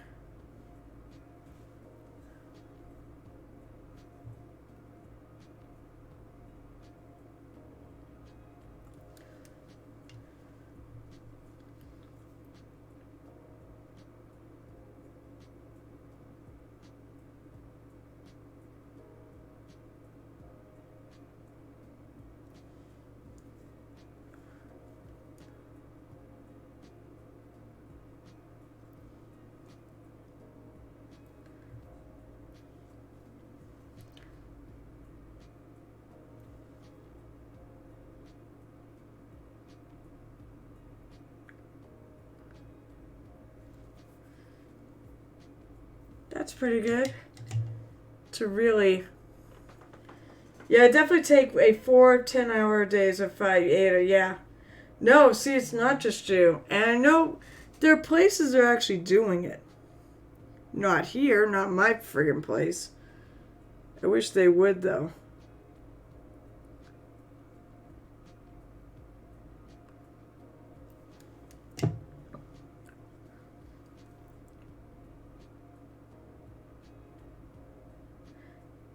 That's pretty good. To really... Yeah, I definitely take a 4 10-hour days or 5 8 or yeah. No, see, it's not just you. And I know there are places that are actually doing it. Not here, not my friggin' place. I wish they would, though.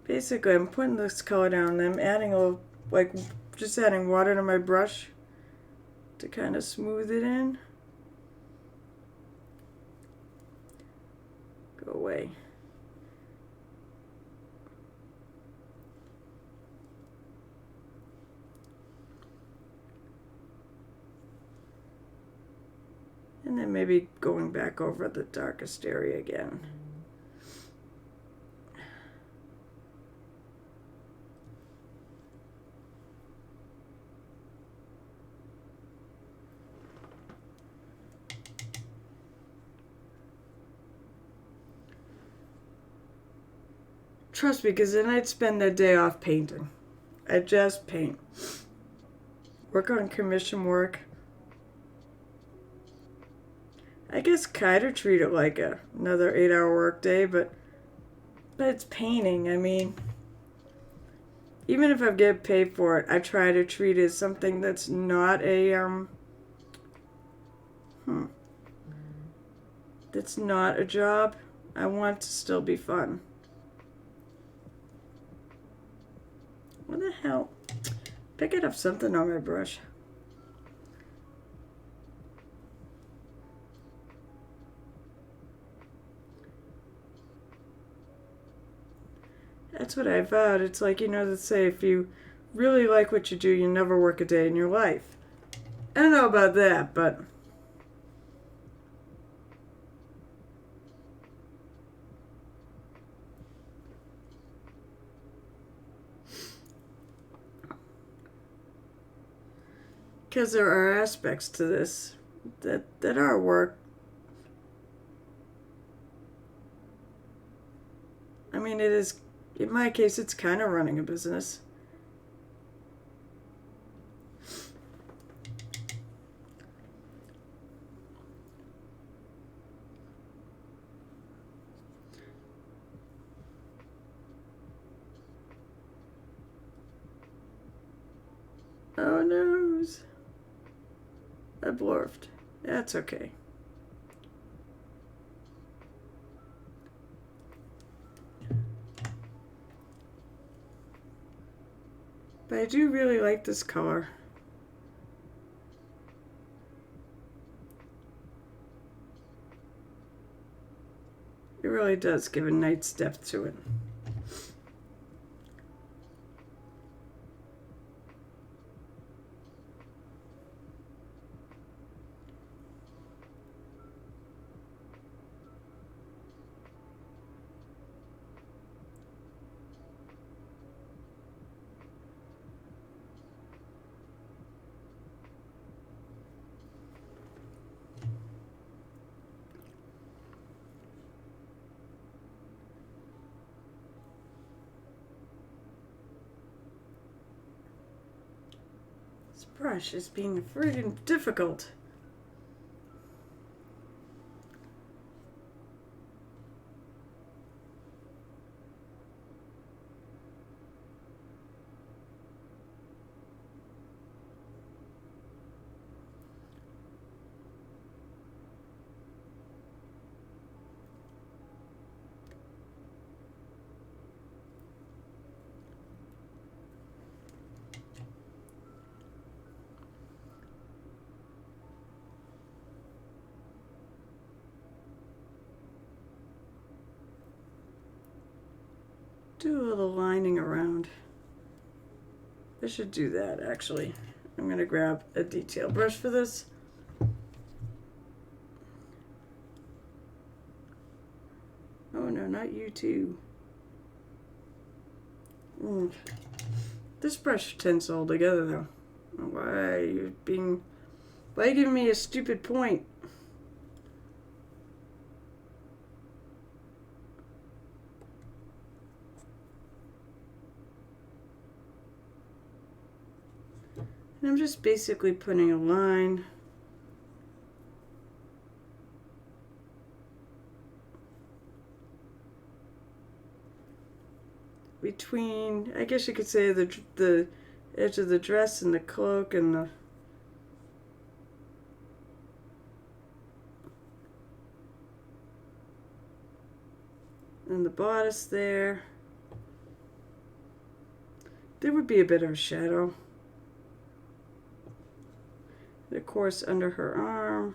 Basically, I'm putting this color down and I'm adding a little, like, just adding water to my brush to kind of smooth it in. Go away. And then maybe going back over the darkest area again. Trust me, because then I'd spend the day off painting. I'd just paint. Work on commission work. I guess kind of treat it like another 8-hour work day, but it's painting. I mean, even if I get paid for it, I try to treat it as something that's not a that's not a job. I want it to still be fun. What the hell? Picking up something on my brush. That's what I vowed. It's like, you know, they say if you really like what you do, you never work a day in your life. I don't know about that, but... Because there are aspects to this that are work. I mean, it is, in my case, it's kind of running a business. Oh no. I blurfed. That's okay. But I do really like this color. It really does give a nice depth to it. Brush is being friggin' difficult. Do a little lining around. I should do that actually. I'm going to grab a detail brush for this. Oh no, not you too. This brush tends to hold together though. Why are you giving me a stupid point? I'm just basically putting a line between, I guess you could say, the edge of the dress and the cloak and the bodice there. There would be a bit of a shadow. And of course, under her arm.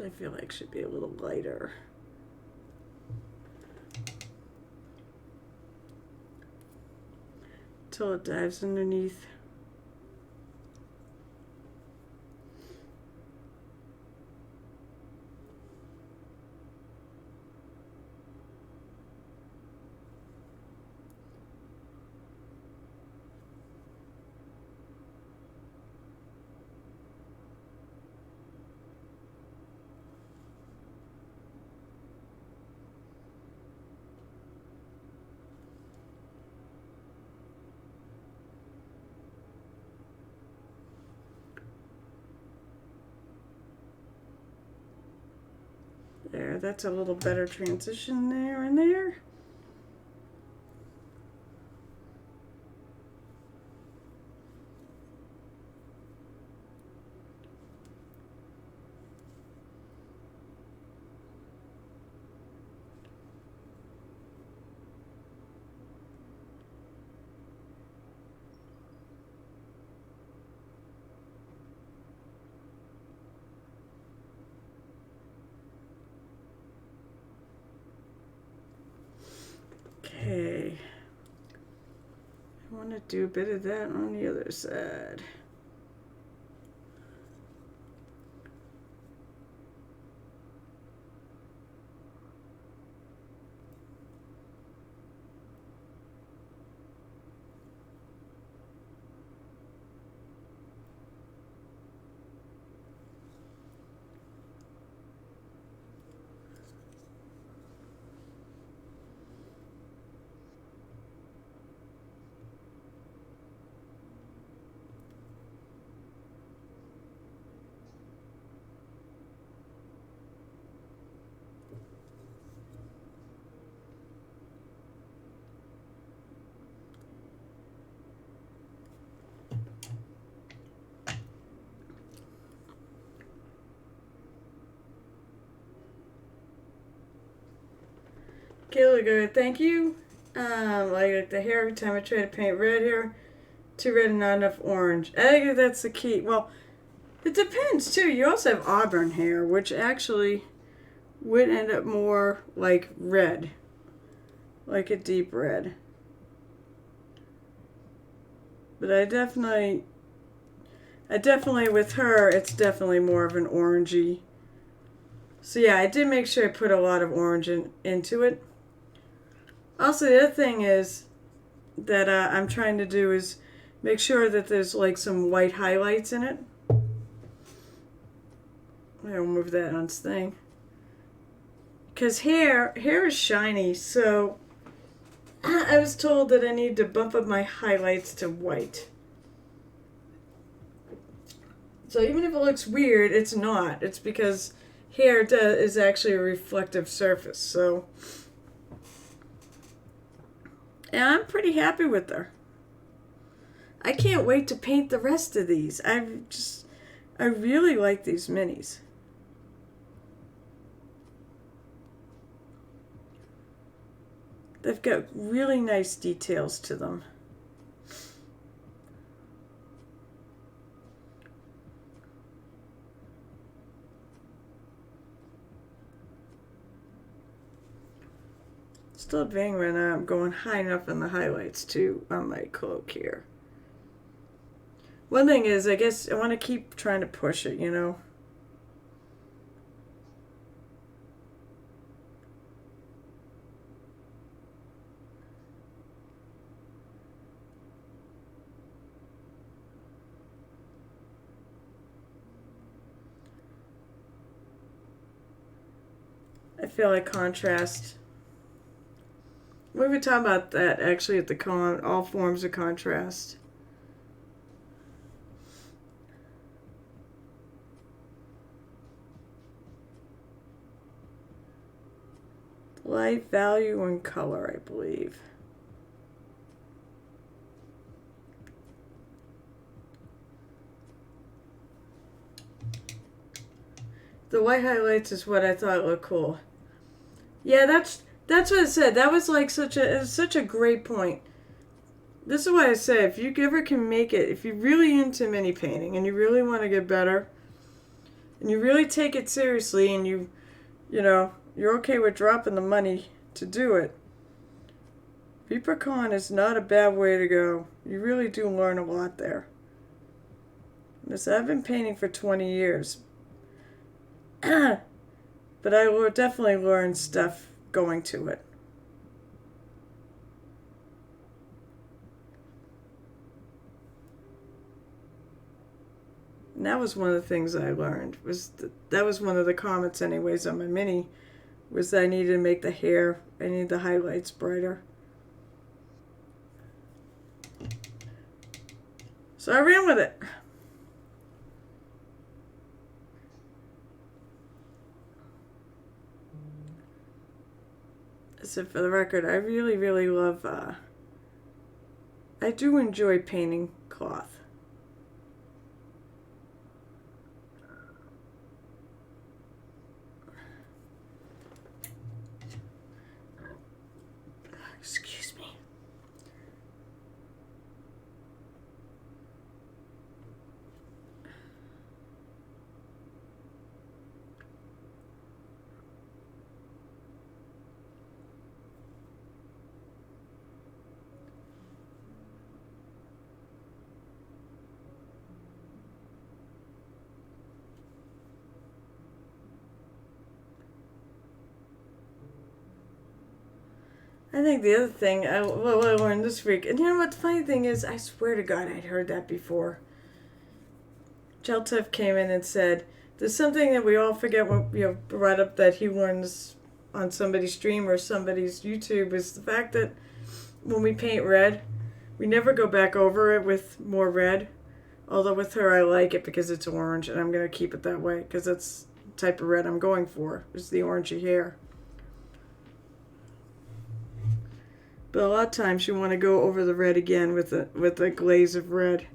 I feel like should be a little lighter. Till it dives underneath. There, that's a little better transition there and there. Okay, I want to do a bit of that on the other side. Keyleth, good. Thank you. Like the hair, every time I try to paint red hair, too red and not enough orange. I think that's the key. Well, it depends too. You also have auburn hair, which actually would end up more like red, like a deep red. But I definitely with her, it's definitely more of an orangey. So yeah, I did make sure I put a lot of orange into it. Also, the other thing is that I'm trying to do is make sure that there's like some white highlights in it. I'll move that on its thing. Because hair is shiny, so I was told that I need to bump up my highlights to white. So even if it looks weird, it's not. It's because hair is actually a reflective surface. So, and I'm pretty happy with her. I can't wait to paint the rest of these. I really like these minis. They've got really nice details to them. Still advancing right now. I'm going high enough in the highlights too on my cloak here. One thing is, I guess I want to keep trying to push it, you know. I feel like contrast. We were talking about that actually at the con, all forms of contrast. Light, value, and color, I believe. The white highlights is what I thought looked cool. Yeah, that's what I said. That was like such a great point. This is what I say. If you ever can make it, if you're really into mini painting and you really want to get better, and you really take it seriously, and you know, you're okay with dropping the money to do it, ViperCon is not a bad way to go. You really do learn a lot there. Listen, I've been painting for 20 years. But I will definitely learn stuff going to it. And that was one of the things I learned. That was one of the comments anyways on my mini, was that I needed to make the hair, I needed the highlights brighter. So I ran with it. So for the record, I really, really love, I do enjoy painting cloth. Excuse me. I think the other thing I learned this week, and you know what the funny thing is, I swear to God I'd heard that before. Jeltev came in and said, there's something that we all forget when brought up that he learns on somebody's stream or somebody's YouTube, is the fact that when we paint red, we never go back over it with more red. Although with her I like it because it's orange, and I'm going to keep it that way because that's the type of red I'm going for, is the orangey hair. But a lot of times you want to go over the red again with a glaze of red.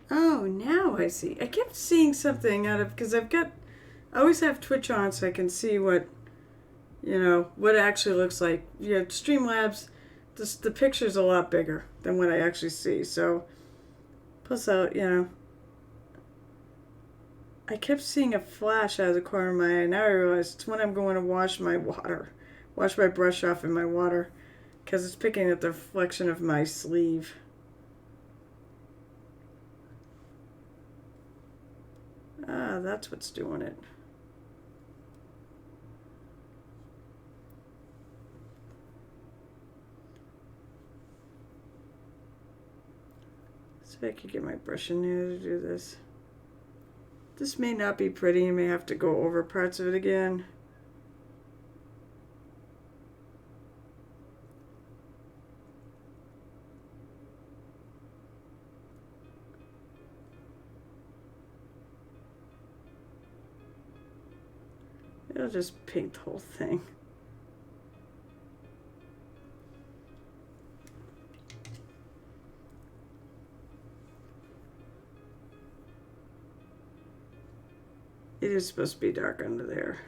Oh, now I see. I kept seeing something out of, because I've got I always have Twitch on so I can see what, what it actually looks like. Streamlabs, the picture's a lot bigger than what I actually see. So, plus, I kept seeing a flash out of the corner of my eye. Now I realize it's when I'm going to wash my brush off in my water, because it's picking at the reflection of my sleeve. Ah, that's what's doing it. So I could get my brush in there to do this. This may not be pretty. You may have to go over parts of it again. It'll just paint the whole thing. It is supposed to be dark under there.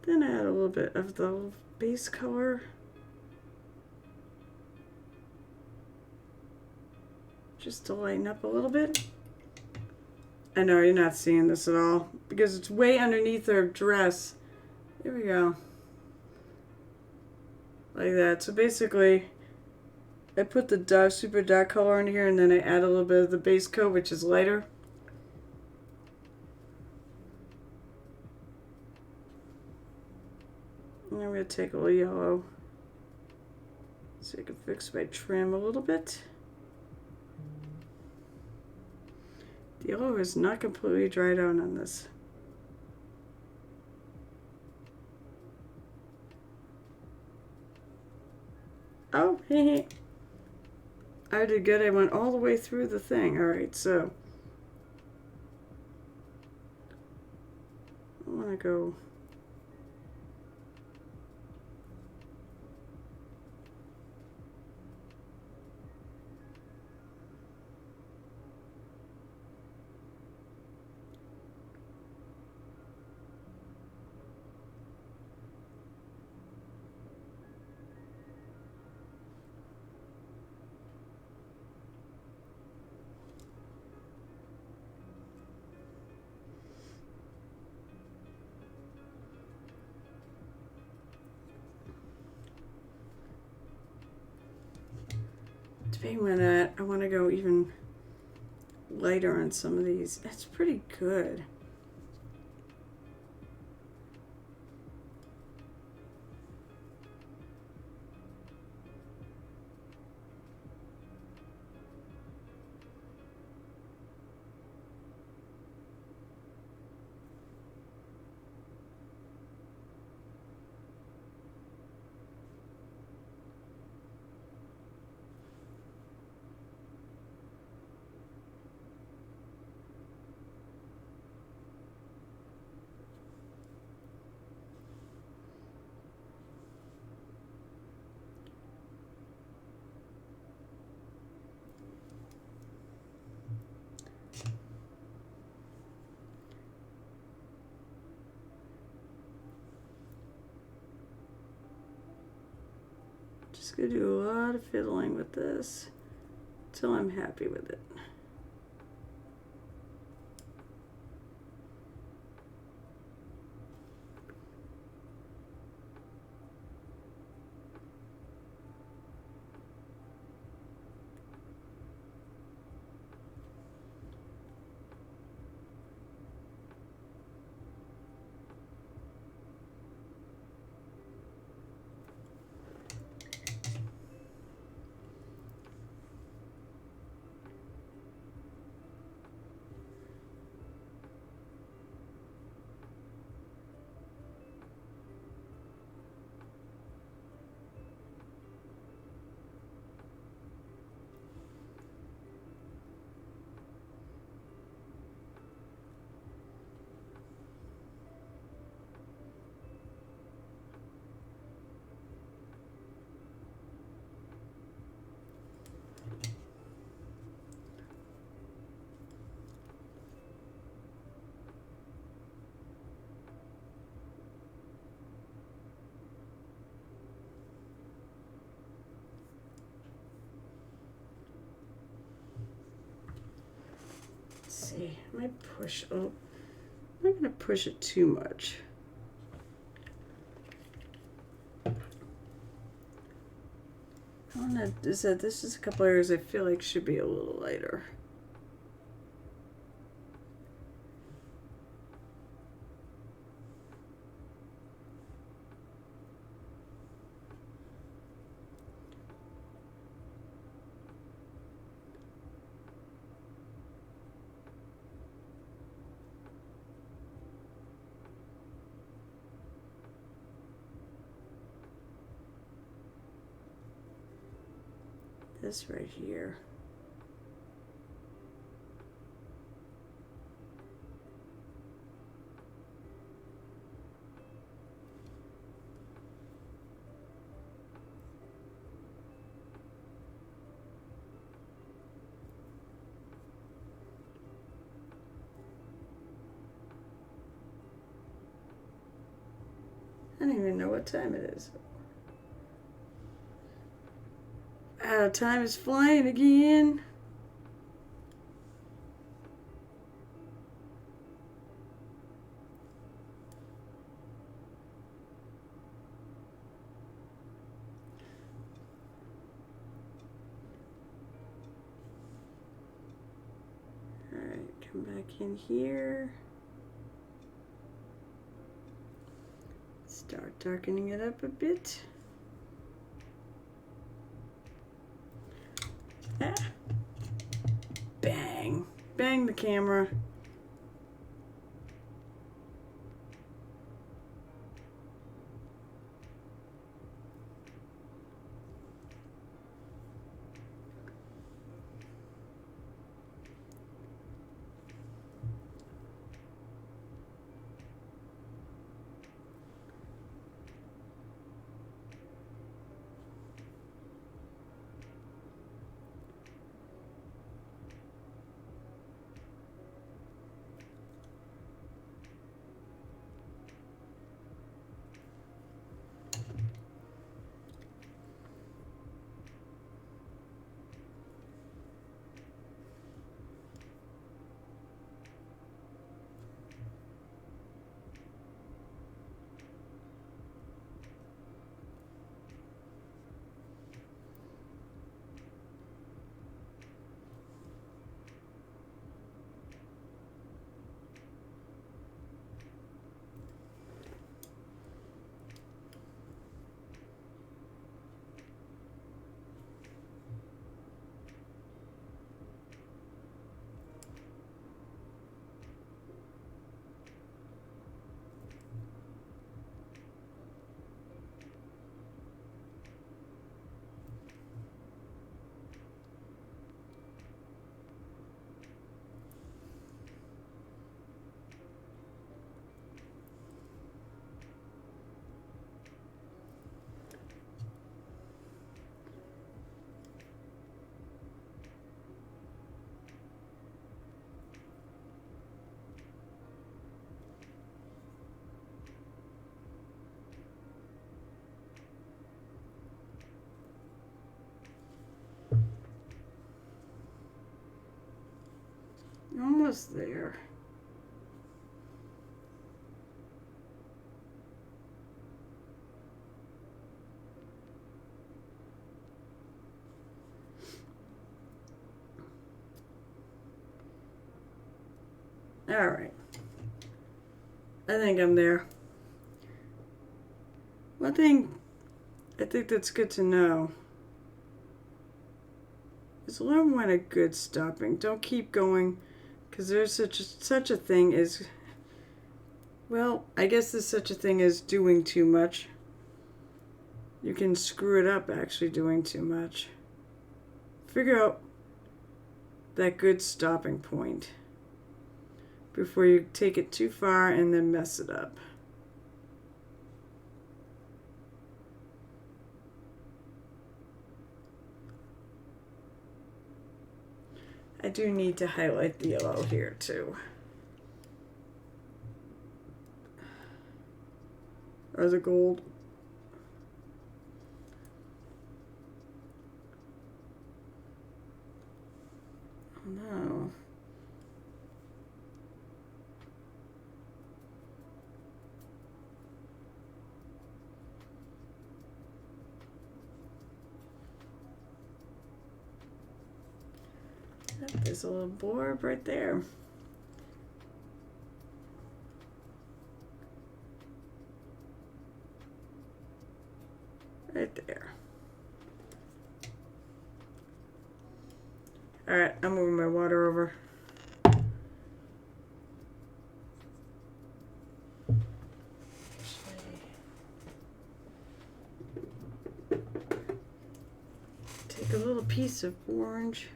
Then I add a little bit of the base color. Just to lighten up a little bit. I know you're not seeing this at all because it's way underneath her dress. Here we go. Like that. So basically, I put the dark, super dark color in here, and then I add a little bit of the base coat, which is lighter. And I'm going to take a little yellow so I can fix my trim a little bit. The yellow is not completely dried out on this. Oh, hey. I did good. I went all the way through the thing. Alright, so I want to go depending on that, I want to go even lighter on some of these. That's pretty good. Just gonna do a lot of fiddling with this until I'm happy with it. see. I might push. Oh, I'm not going to push it too much. This is a couple areas I feel like should be a little lighter. This right here. I don't even know what time it is. Time is flying again. Alright, come back in here. Start darkening it up a bit. Ah. Bang. Bang the camera. Almost there. All right. I think I'm there. One thing I think that's good to know is learn when a good stopping. Don't keep going, because there's such a thing as, well, I guess there's such a thing as doing too much. You can screw it up actually doing too much. Figure out that good stopping point before you take it too far and then mess it up. I do need to highlight the yellow here too. Or the gold. Oh no. There's a little blurb right there. Right there. Alright, I'm moving my water over. Take a little piece of orange.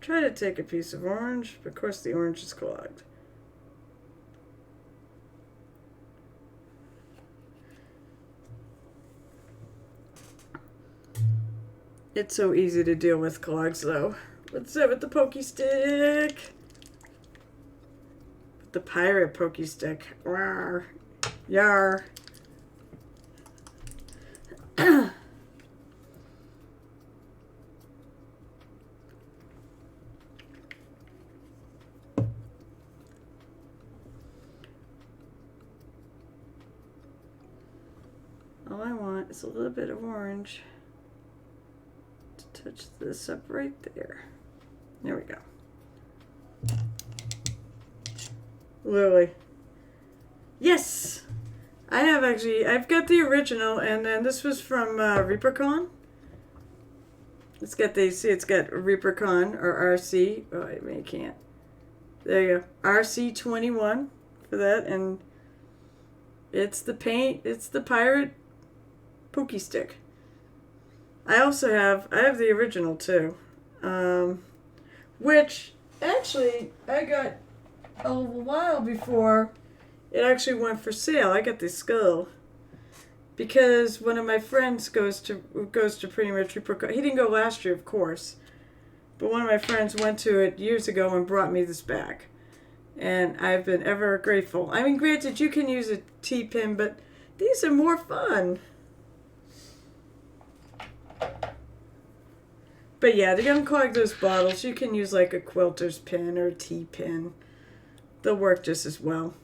Try to take a piece of orange, but of course the orange is clogged. It's so easy to deal with clogs, though. What's up with the pokey stick? The pirate pokey stick. Rawr. Yar. All I want is a little bit of orange to touch this up right there. There we go. Lily. Yes! I've got the original, and then this was from ReaperCon. It's got it's got ReaperCon or RC. Oh, I mean, I can't. There you go. RC21 for that, and it's the pirate pokey stick. I have the original too, which actually I got a little while before it actually went for sale. I got the skull because one of my friends goes to pretty much ReaperCon. He didn't go last year, of course, but one of my friends went to it years ago and brought me this back, and I've been ever grateful. I mean, granted, you can use a T-pin, but these are more fun. But yeah, to unclog those bottles, you can use like a quilter's pin or a T-pin. They'll work just as well.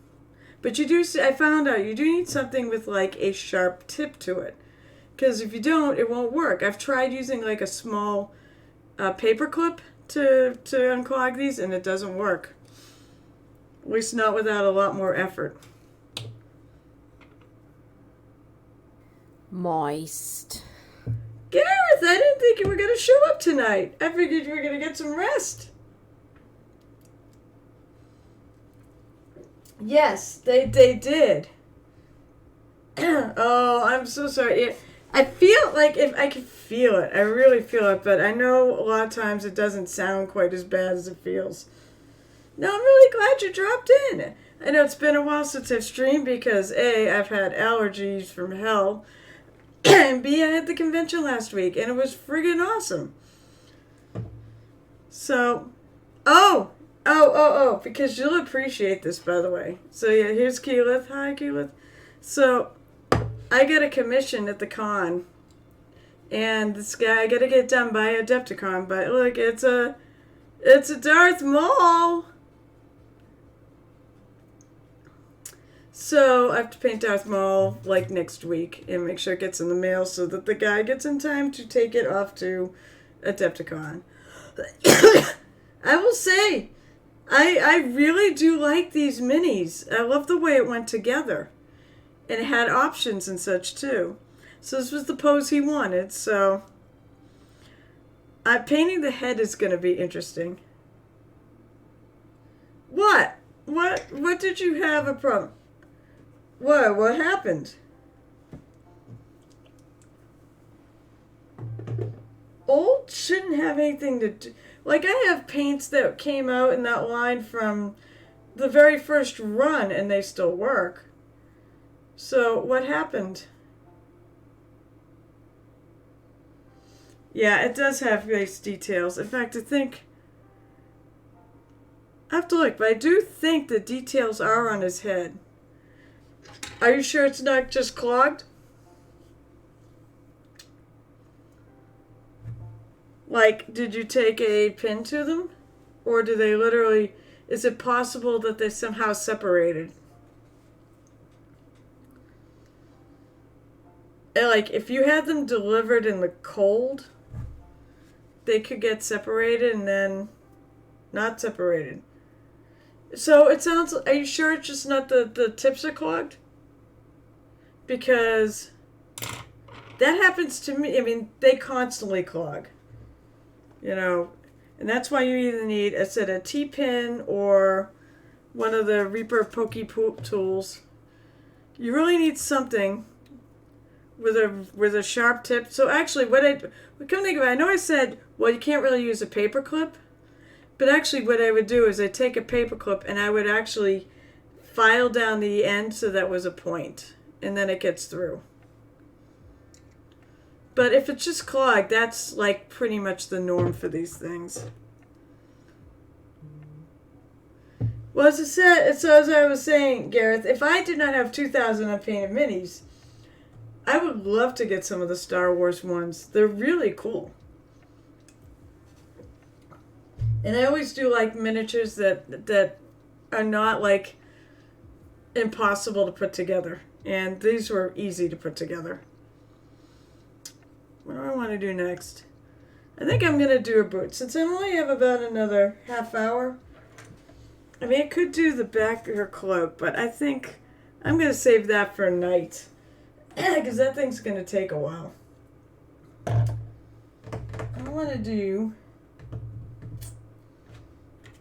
But I found out you do need something with like a sharp tip to it. Because if you don't, it won't work. I've tried using like a small paper clip to unclog these, and it doesn't work. At least not without a lot more effort. Moist. Gareth, I didn't think you were going to show up tonight. I figured you were going to get some rest. Yes, they did. Oh, I'm so sorry. I feel like if I can feel it. I really feel it, but I know a lot of times it doesn't sound quite as bad as it feels. No, I'm really glad you dropped in. I know it's been a while since I've streamed because A, I've had allergies from hell. And B, I had the convention last week, and it was friggin' awesome. So, because you'll appreciate this, by the way. So, yeah, here's Keyleth. Hi, Keyleth. So, I got a commission at the con, and this guy, I gotta get it done by Adepticon, but look, it's a Darth Maul. So I have to paint Darth Maul like next week and make sure it gets in the mail so that the guy gets in time to take it off to Adepticon. I will say, I really do like these minis. I love the way it went together. And it had options and such too. So this was the pose he wanted. So painting the head is going to be interesting. What? What did you have a problem? What happened? Old shouldn't have anything to do. Like, I have paints that came out in that line from the very first run, and they still work. So, what happened? Yeah, it does have nice details. In fact, I have to look, but I do think the details are on his head. Are you sure it's not just clogged? Like, did you take a pin to them? Or do they literally... Is it possible that they somehow separated? like, if you had them delivered in the cold, they could get separated and then not separated. So it sounds, are you sure it's just not the tips are clogged? Because that happens to me. I mean, they constantly clog. You know, and that's why you either need, I said, a T-pin or one of the Reaper Pokey Poop tools. You really need something with a sharp tip. So actually, come think of it, I know I said, well, you can't really use a paper clip, but actually what I would do is I'd take a paper clip and I would actually file down the end so that was a point, and then it gets through. But if it's just clogged, that's like pretty much the norm for these things. Well, as I was saying, Gareth, if I did not have 2,000 unpainted minis, I would love to get some of the Star Wars ones. They're really cool. And I always do like miniatures that are not like impossible to put together. And these were easy to put together. What do I want to do next? I think I'm going to do a boot. Since I only have about another half hour, I mean, I could do the back of her cloak, but I think I'm going to save that for a night. Because that thing's going to take a while. I want to do...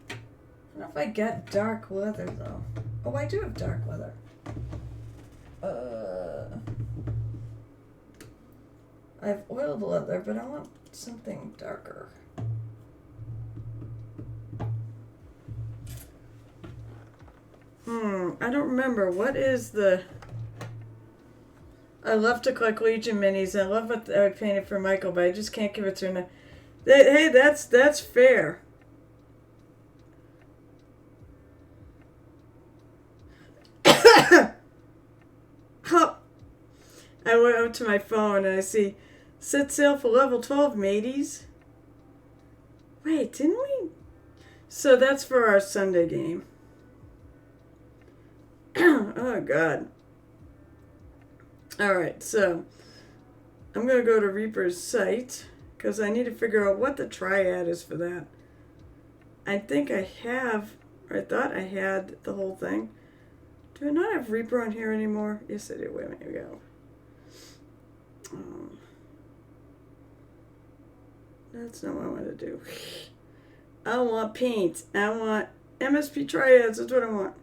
I don't know if I got dark leather, though. Oh, I do have dark leather. I have oiled leather, but I want something darker. I don't remember. What is the... I love to collect Legion minis. I love what I painted for Michael, but I just can't give it to him. Hey, that's fair. Oh. I went up to my phone and I see, set sail for level 12, mateys. Wait, didn't we? So that's for our Sunday game. Oh, God. Alright, so I'm going to go to Reaper's site because I need to figure out what the triad is for that. I think I have, or I thought I had the whole thing. Do I not have Reaper on here anymore? Yes, I do. Wait a minute, here we go. That's not what I want to do. I want paint. I want MSP triads. That's what I want.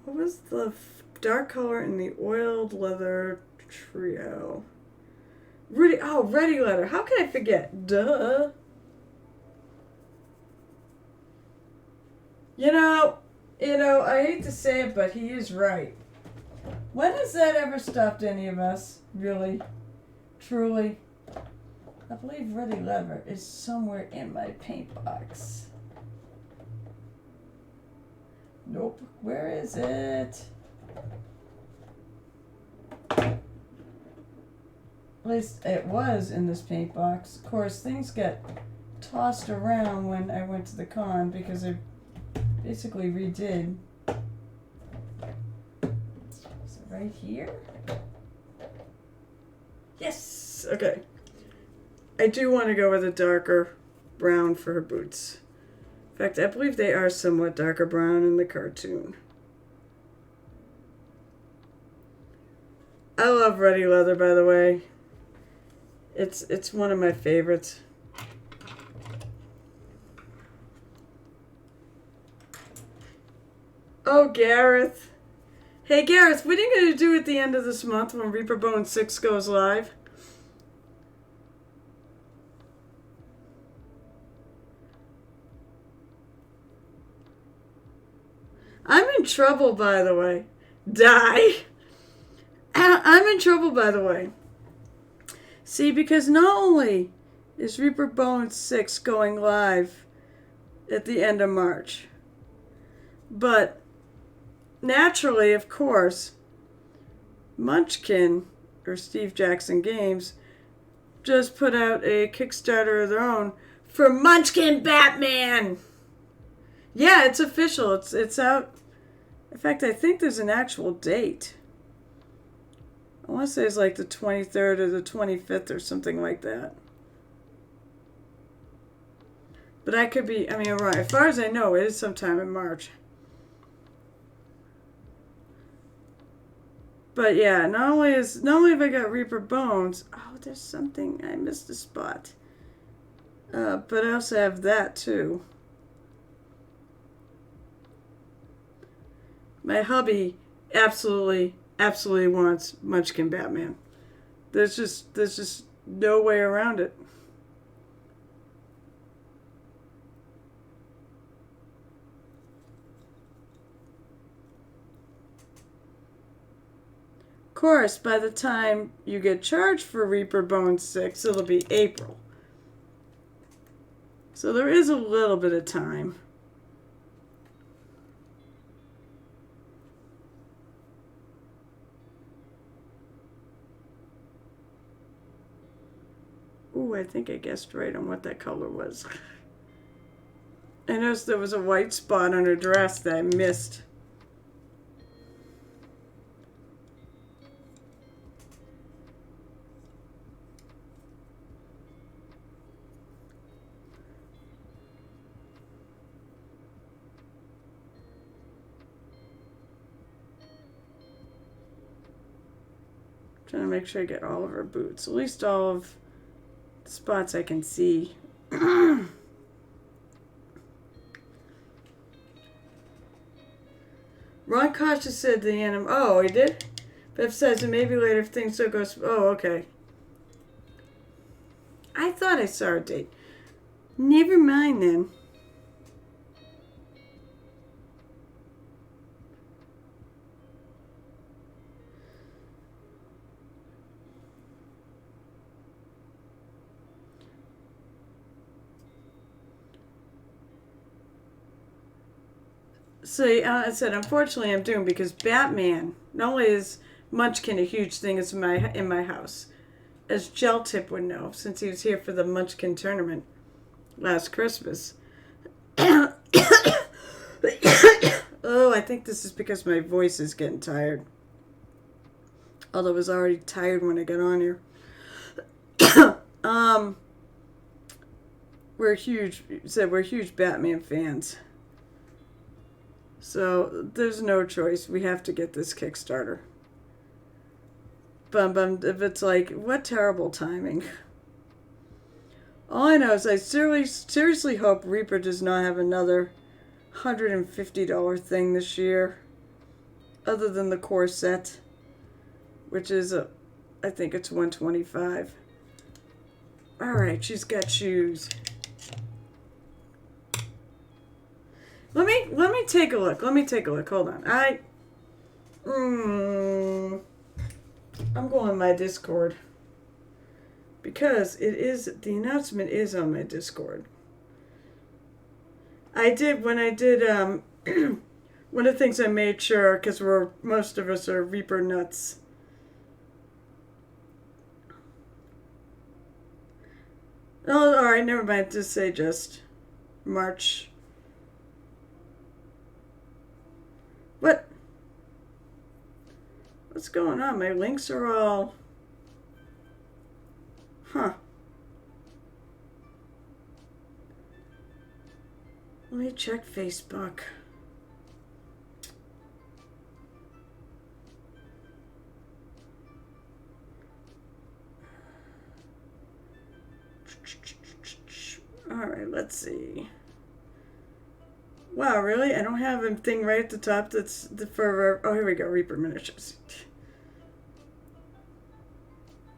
What was the dark color in the oiled leather trio? Ready leather. How can I forget? Duh. You know, I hate to say it, but he is right. When has that ever stopped any of us? Really? Truly? I believe ready leather is somewhere in my paint box. Nope. Where is it? At least it was in this paint box. Of course, things got tossed around when I went to the con because I basically redid. Is it right here? Yes! Okay. I do want to go with a darker brown for her boots. In fact, I believe they are somewhat darker brown in the cartoon. I love ready leather, by the way. It's one of my favorites. Oh, Gareth. Hey, Gareth, what are you going to do at the end of this month when Reaper Bone 6 goes live? I'm in trouble, by the way. Die. I'm in trouble, by the way. See, because not only is Reaper Bone 6 going live at the end of March, but naturally, of course, Munchkin, or Steve Jackson Games, just put out a Kickstarter of their own for Munchkin Batman. Yeah, it's official. It's out. In fact, I think there's an actual date. I want to say it's like the 23rd or the 25th or something like that. But I could be, I mean, right. As far as I know, it is sometime in March. But yeah, not only have I got Reaper Bones, oh, there's something, I missed a spot. But I also have that too. My hubby absolutely wants Munchkin Batman. There's just no way around it. Of course, by the time you get charged for Reaper Bones 6, it'll be April. So there is a little bit of time. Ooh, I think I guessed right on what that color was. I noticed there was a white spot on her dress that I missed. Trying to make sure I get all of her boots. At least all of the spots I can see. Ron Cautious said the anime. Oh, he did? Bev says that maybe later if things don't go. Oh, okay. I thought I saw a date. Never mind then. See, I said, unfortunately, I'm doomed because Batman. Not only is Munchkin a huge thing in my house, as Gel Tip would know, since he was here for the Munchkin tournament last Christmas. Oh, I think this is because my voice is getting tired. Although I was already tired when I got on here. We're huge Batman fans. So there's no choice. We have to get this Kickstarter. If it's like, what terrible timing. All I know is I seriously hope Reaper does not have another $150 thing this year. Other than the core set. Which is, I think it's $125. Alright, she's got shoes. Let me take a look. Hold on. I'm going on my Discord. Because the announcement is on my Discord. One of the things I made sure, because most of us are Reaper nuts. Oh, alright, never mind. Just March. What? What's going on? My links are all... Huh. Let me check Facebook. Alright, let's see. Wow, really? I don't have a thing right at the top that's for... Oh, here we go. Reaper Miniatures.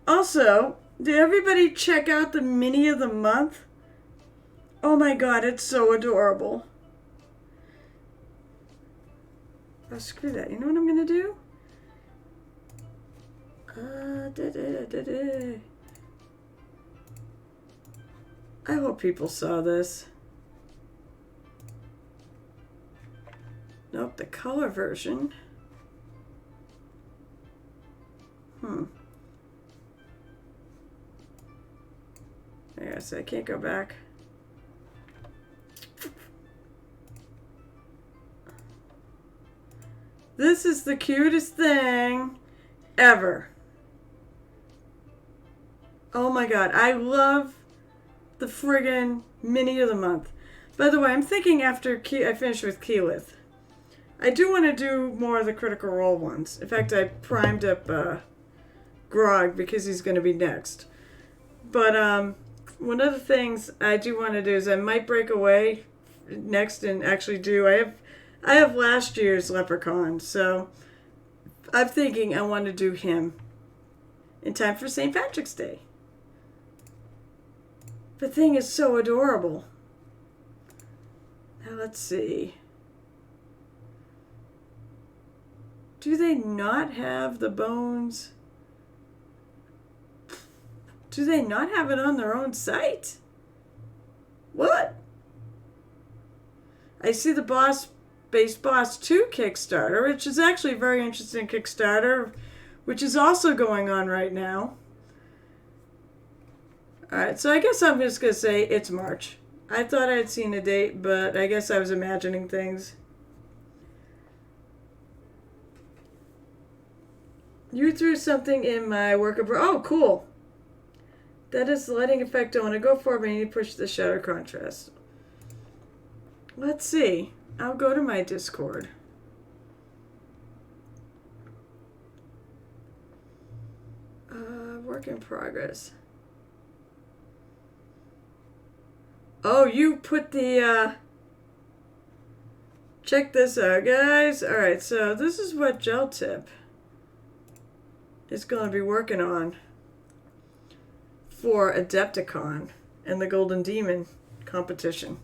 Also, did everybody check out the mini of the month? Oh my god, it's so adorable. Oh, screw that. You know what I'm going to do? I hope people saw this. Nope, the color version. I guess I can't go back. This is the cutest thing ever. Oh my god, I love the friggin' mini of the month. By the way, I'm thinking after I finish with Keyleth, I do want to do more of the Critical Role ones. In fact, I primed up Grog because he's going to be next. But one of the things I do want to do is I might break away next and actually do. I have last year's Leprechaun, so I'm thinking I want to do him in time for St. Patrick's Day. The thing is so adorable. Now let's see. Do they not have the bones? Do they not have it on their own site? What? I see the Base Boss 2 Kickstarter, which is actually a very interesting Kickstarter, which is also going on right now. Alright, so I guess I'm just going to say it's March. I thought I had seen a date, but I guess I was imagining things. You threw something in my work of... Oh, cool. That is the lighting effect I want to go for, but I need to push the shutter contrast. Let's see. I'll go to my Discord. Work in progress. Oh, you put the, check this out, guys. Alright, so this is what Gel Tip is going to be working on for Adepticon and the Golden Demon competition.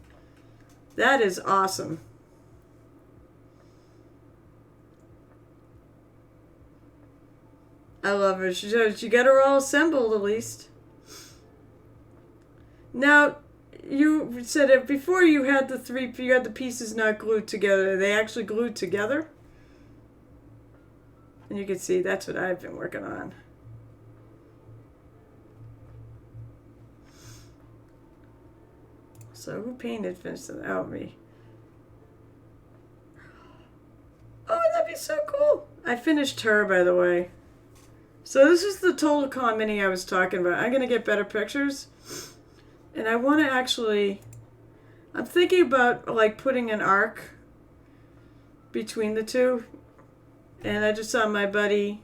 That is awesome. I love it. She got her all assembled at least. Now, you said it before you had the pieces not glued together. Are they actually glued together? And you can see that's what I've been working on. So who painted Vincent? Oh, me. Oh, that'd be so cool. I finished her, by the way. So this is the Total Con mini I was talking about. I'm going to get better pictures. And I want to actually... I'm thinking about, like, putting an arc between the two. And I just saw my buddy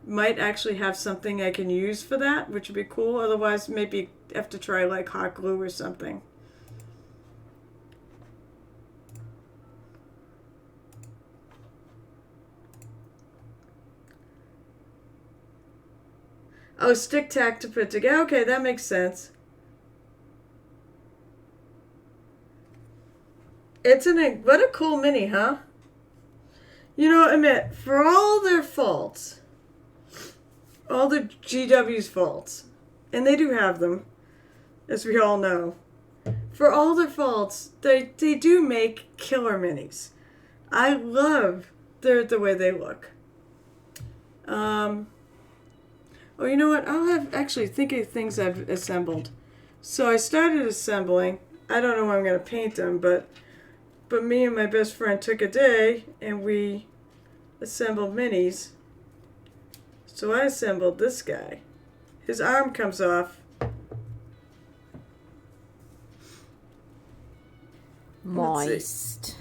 might actually have something I can use for that, which would be cool. Otherwise, maybe have to try, like, hot glue or something. Oh, stick tack to put together. Okay, that makes sense. What a cool mini, huh? You know, admit, for all their faults, all the GW's faults, and they do have them, as we all know, for all their faults, they do make killer minis. I love the way they look. Oh, you know what? I'll have actually think of things I've assembled. So I started assembling. I don't know when I'm going to paint them, but me and my best friend took a day and we assembled minis. So I assembled this guy. His arm comes off. Moist.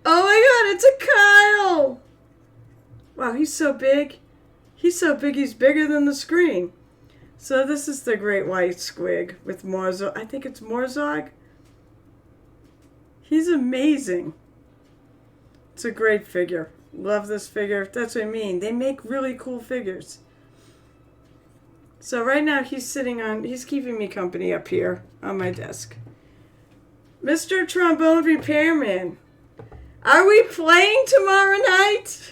Oh my god, it's a Kyle! Wow, he's so big. He's so big, he's bigger than the screen. So this is the Great White Squig with Morzog. I think it's Morzog. He's amazing. It's a great figure. Love this figure. That's what I mean. They make really cool figures. So right now he's keeping me company up here on my desk. Mr. Trombone Repairman, are we playing tomorrow night?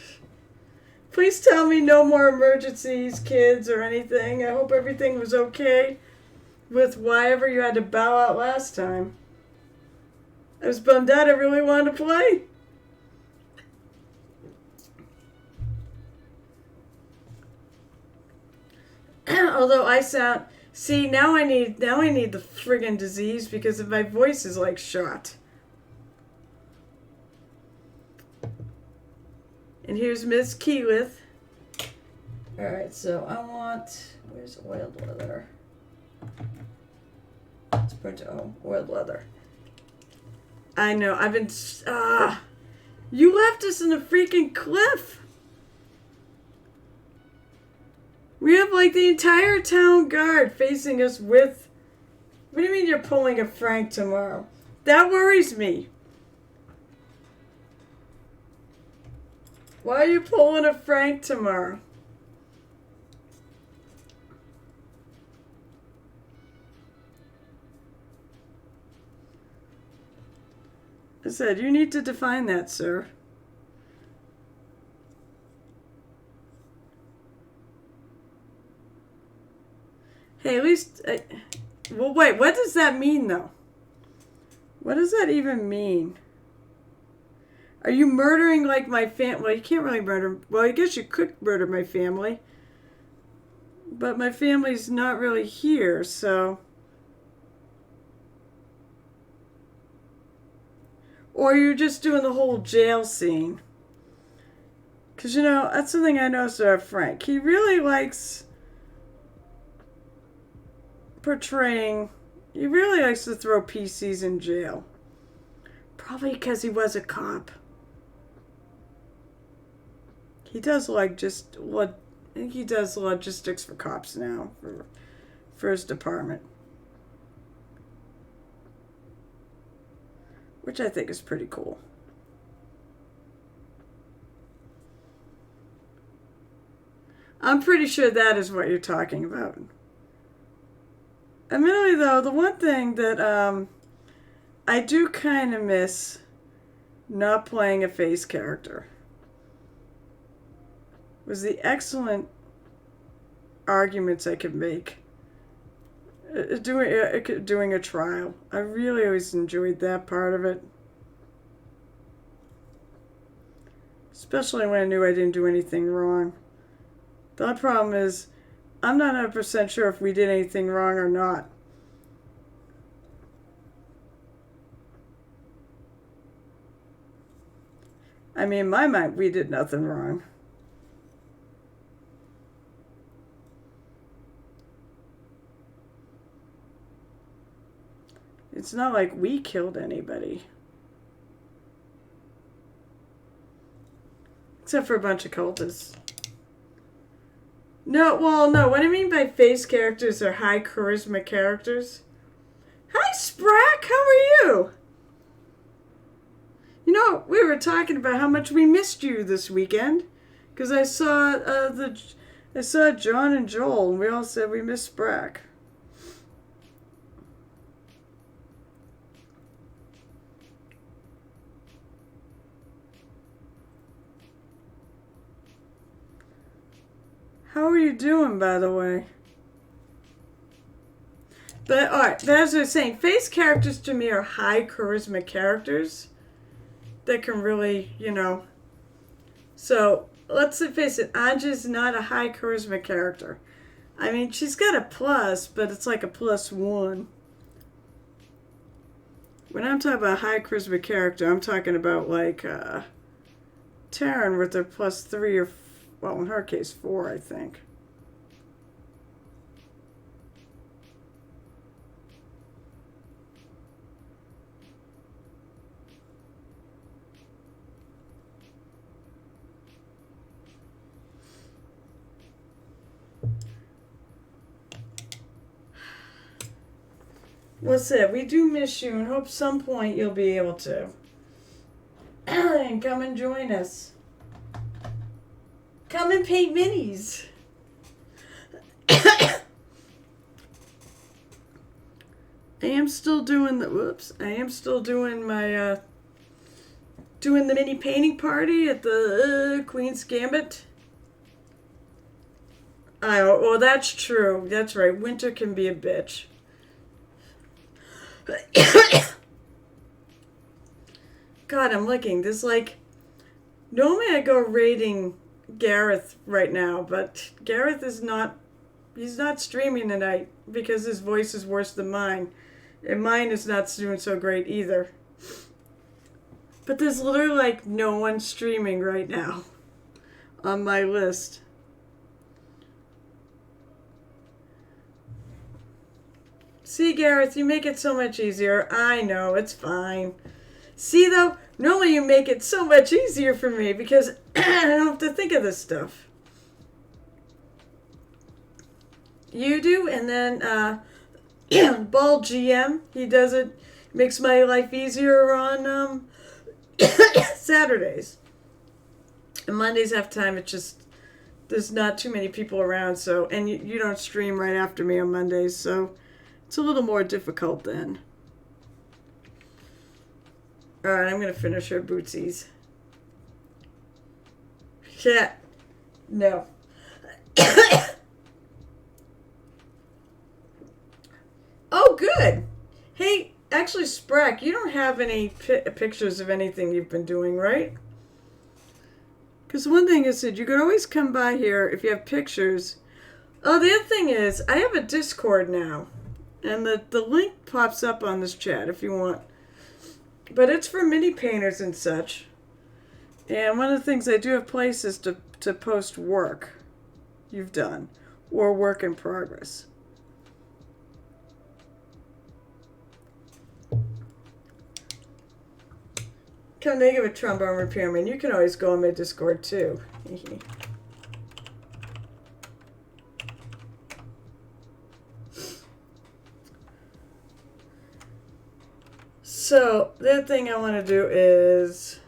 Please tell me no more emergencies, kids, or anything. I hope everything was okay with whatever you had to bow out last time. I was bummed out. I really wanted to play. Although I sound... See, now I need the friggin' disease because my voice is like shot. And here's Miss Keyleth. Alright, so I want... Where's oiled leather? Let's print oiled leather. I know, I've been... you left us in a freaking cliff! We have like the entire town guard facing us with... What do you mean you're pulling a Frank tomorrow? That worries me. Why are you pulling a Frank tomorrow? I said, you need to define that, sir. Hey, at least... well, wait, what does that mean, though? What does that even mean? Are you murdering, like, my family? Well, you can't really murder... Well, I guess you could murder my family. But my family's not really here, so... Or you're just doing the whole jail scene. Because, you know, that's the thing I noticed about Frank. He really likes portraying... He really likes to throw PCs in jail. Probably because he was a cop. He does like just... I think he does logistics for cops now. For his department. Which I think is pretty cool. I'm pretty sure that is what you're talking about. Admittedly, though, the one thing that I do kind of miss not playing a face character was the excellent arguments I could make doing a trial. I really always enjoyed that part of it. Especially when I knew I didn't do anything wrong. The only problem is, I'm not 100% sure if we did anything wrong or not. I mean, in my mind, we did nothing wrong. It's not like we killed anybody. Except for a bunch of cultists. No, well, no. What I mean by face characters are high charisma characters. Hi, Sprack. How are you? You know, we were talking about how much we missed you this weekend. Because I saw John and Joel, and we all said we missed Sprack. How are you doing, by the way? But, alright, as I was saying, face characters to me are high charisma characters that can really, you know. So, let's face it, Anja's not a high charisma character. I mean, she's got a plus, but it's like a +1. When I'm talking about a high charisma character, I'm talking about like Tavern with a +3 or, well, in her case, 4, I think. What's it? We do miss you and hope some point you'll be able to. And come and join us. Come and paint minis. I am still doing my doing the mini painting party at the Queen's Gambit. Well, that's true. That's right. Winter can be a bitch. God, I'm looking. There's like... Normally I go raiding Gareth right now, but Gareth is not... He's not streaming tonight because his voice is worse than mine. And mine is not doing so great either. But there's literally like no one streaming right now. on my list. See, Gareth, you make it so much easier. I know, it's fine. See, though, normally you make it so much easier for me because I don't have to think of this stuff. You do, and then Ball GM, he does it, makes my life easier on Saturdays. And Mondays have time, it's just, there's not too many people around, so, and you don't stream right after me on Mondays, so it's a little more difficult then. Alright, I'm going to finish her bootsies. Yeah. No. Oh, good. Hey, actually, Sprack, you don't have any pictures of anything you've been doing, right? Because one thing I said, you could always come by here if you have pictures. Oh, the other thing is, I have a Discord now. And the link pops up on this chat if you want. But it's for mini painters and such. And one of the things I do have places to post work you've done. Or work in progress. Come negative with trombone repairman. You can always go on my Discord too. So, the other thing I want to do is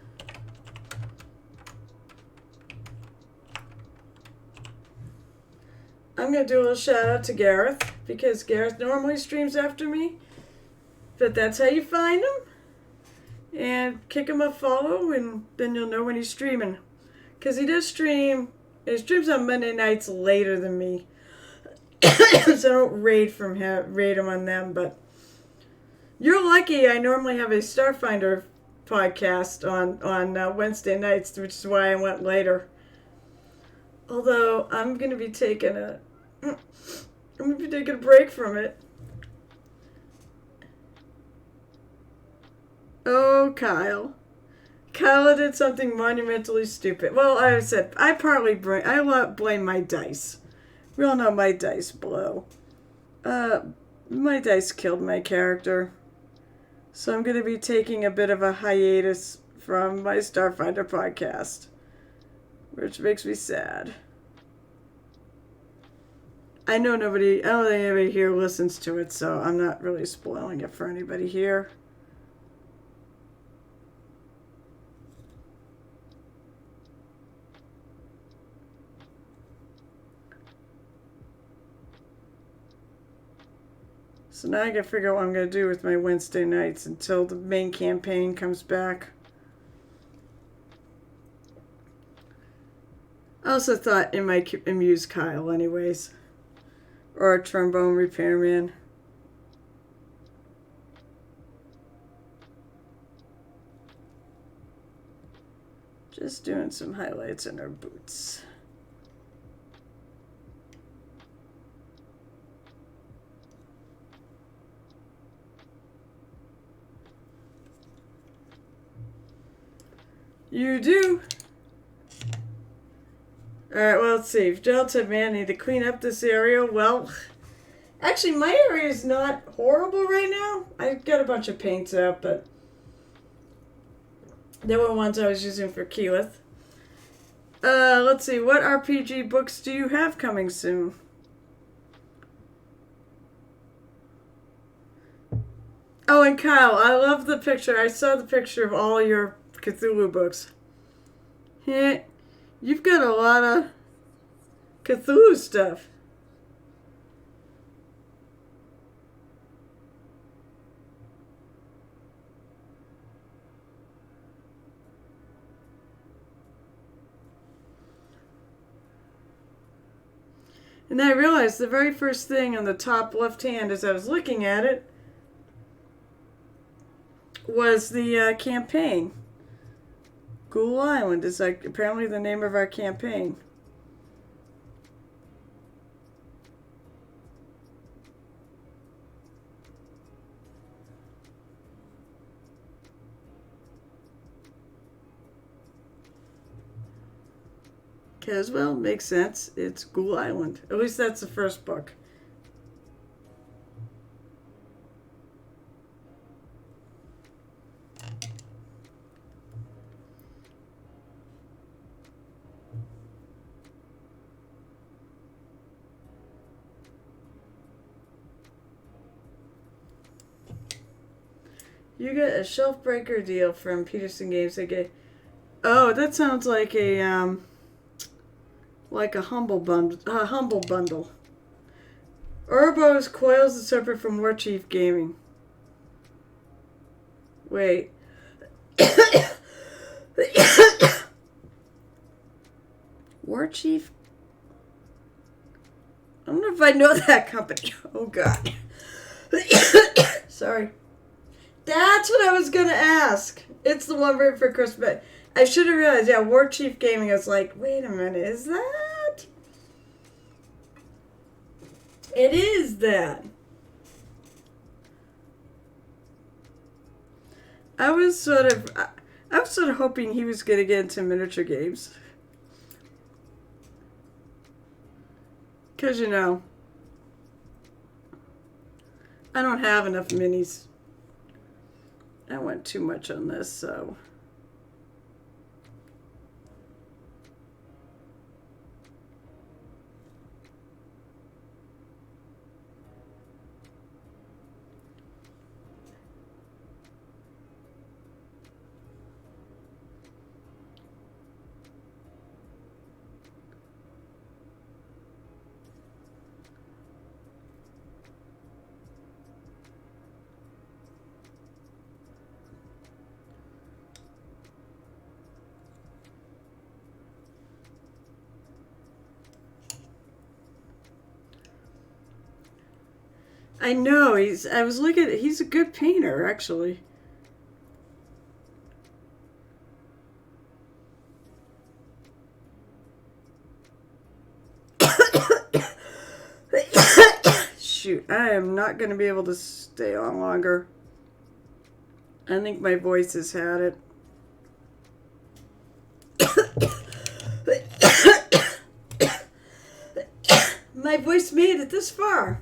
I'm going to do a little shout out to Gareth because Gareth normally streams after me. But that's how you find him. And kick him a follow and then you'll know when he's streaming. Because he does stream, he streams on Monday nights later than me. So I don't raid him on them, but you're lucky I normally have a Starfinder podcast on Wednesday nights, which is why I went later. Although I'm going to be taking a break from it. Oh, Kyle. Kyle did something monumentally stupid. Well, I said, I blame my dice. We all know my dice blow. My dice killed my character. So I'm going to be taking a bit of a hiatus from my Starfinder podcast. Which makes me sad. I don't think anybody here listens to it, so I'm not really spoiling it for anybody here. So now I gotta figure out what I'm gonna do with my Wednesday nights until the main campaign comes back. I also thought it might amuse Kyle anyways. Or a trombone repairman. Just doing some highlights in her boots. You do. Alright, well, let's see. If Gerald said, man, I need to clean up this area. Well, actually, my area is not horrible right now. I got a bunch of paints out, but there were ones I was using for Keyleth. Let's see. What RPG books do you have coming soon? Oh, and Kyle, I love the picture. I saw the picture of all your Cthulhu books. Yeah, you've got a lot of Cthulhu stuff. And then I realized the very first thing on the top left hand as I was looking at it was the campaign. Ghoul Island is like apparently the name of our campaign. Caswell, makes sense. It's Ghoul Island. At least that's the first book. You get a shelf breaker deal from Peterson Games. They get. Oh, that sounds like a humble bundle. Humble bundle. Uroboros coils the serpent from War Chief Gaming. Wait. War Chief. I don't know if I know that company. Oh God. Sorry. That's what I was gonna ask. It's the one right for Christmas. I should have realized. Yeah, War Chief Gaming. I was like, wait a minute, is that? It is that. I was sort of hoping he was gonna get into miniature games. Cause you know, I don't have enough minis. I went too much on this, so. I know, he's a good painter, actually. Shoot, I am not going to be able to stay on longer. I think my voice has had it. My voice made it this far.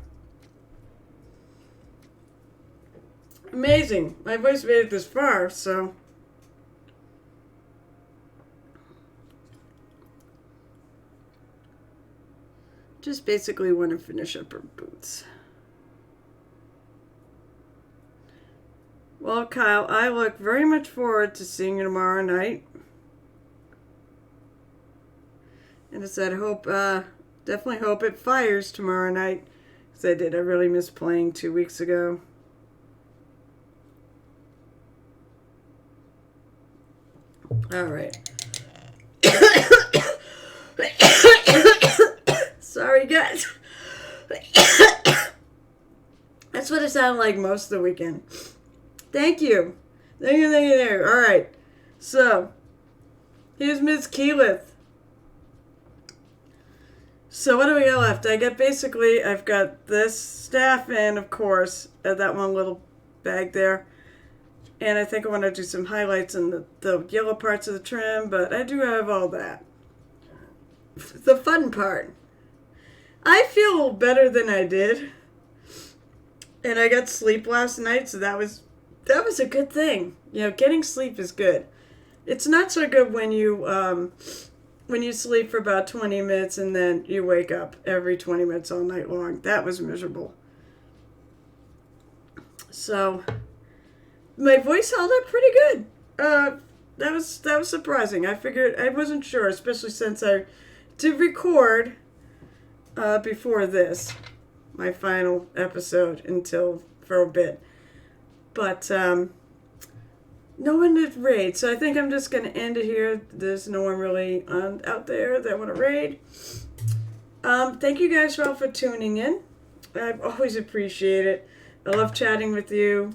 Amazing. My voice made it this far, so. Just basically want to finish up her boots. Well, Kyle, I look very much forward to seeing you tomorrow night. And I said, definitely hope it fires tomorrow night. Because I really miss playing 2 weeks ago. All right. Sorry, guys. That's what it sounded like most of the weekend. Thank you. Thank you. All right. So, here's Miss Keyleth. So, what do we got left? I've got this staff and, of course, that one little bag there. And I think I want to do some highlights in the yellow parts of the trim, but I do have all that. The fun part. I feel a little better than I did. And I got sleep last night, so that was a good thing. You know, getting sleep is good. It's not so good when you sleep for about 20 minutes and then you wake up every 20 minutes all night long. That was miserable. So my voice held up pretty good. That was surprising. I wasn't sure, especially since I did record before this, my final episode for a bit. But no one did raid, so I think I'm just going to end it here. There's no one really out there that want to raid. Thank you guys all for tuning in. I always appreciate it. I love chatting with you.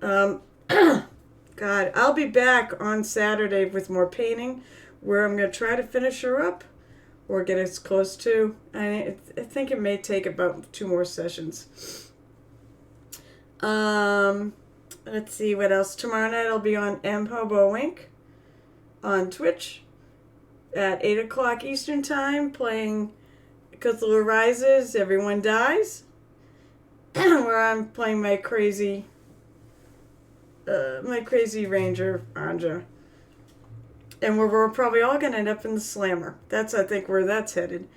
God, I'll be back on Saturday with more painting, where I'm going to try to finish her up or get as close to. I think it may take about 2 more sessions. Let's see what else. Tomorrow night I'll be on M Hobo Wink on Twitch. at 8 o'clock Eastern Time, playing Cthulhu Rises, Everyone Dies, where I'm playing my crazy ranger, Anja. And we're probably all going to end up in the Slammer. That's, I think, where that's headed.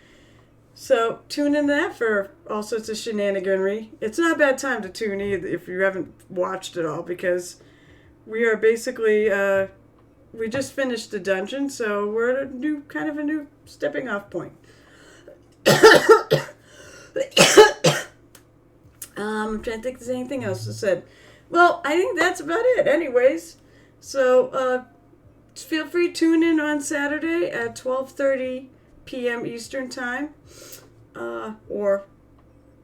So tune in to that for all sorts of shenaniganry. It's not a bad time to tune in if you haven't watched it all, because we are basically, we just finished the dungeon, so we're at a new stepping off point. I'm trying to think if there's anything else to said. Well, I think that's about it anyways. So, feel free to tune in on Saturday at 12:30 p.m. Eastern Time, or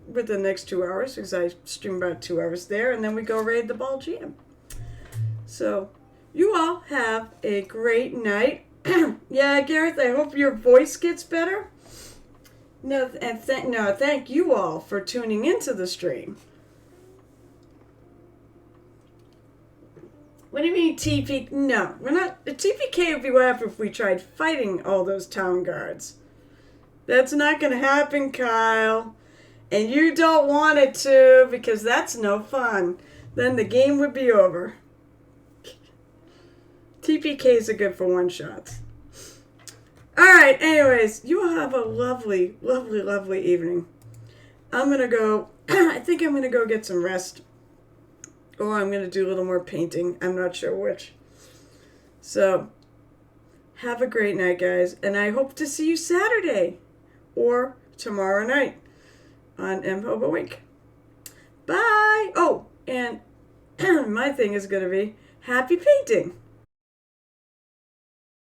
within the next 2 hours, because I stream about 2 hours there, and then we go raid the Ball Jam. So, you all have a great night. Yeah, Gareth, I hope your voice gets better. Thank you all for tuning into the stream. What do you mean TP? No, we're not. A TPK would be what happened if we tried fighting all those town guards. That's not going to happen, Kyle. And you don't want it to, because that's no fun. Then the game would be over. TPKs are good for one-shots. Alright, anyways, you all have a lovely, lovely, lovely evening. I'm going to go, I think I'm going to go get some rest. Or I'm going to do a little more painting. I'm not sure which. So, have a great night, guys. And I hope to see you Saturday. Or tomorrow night on Hobo Wink. Bye! Oh, and my thing is going to be happy painting.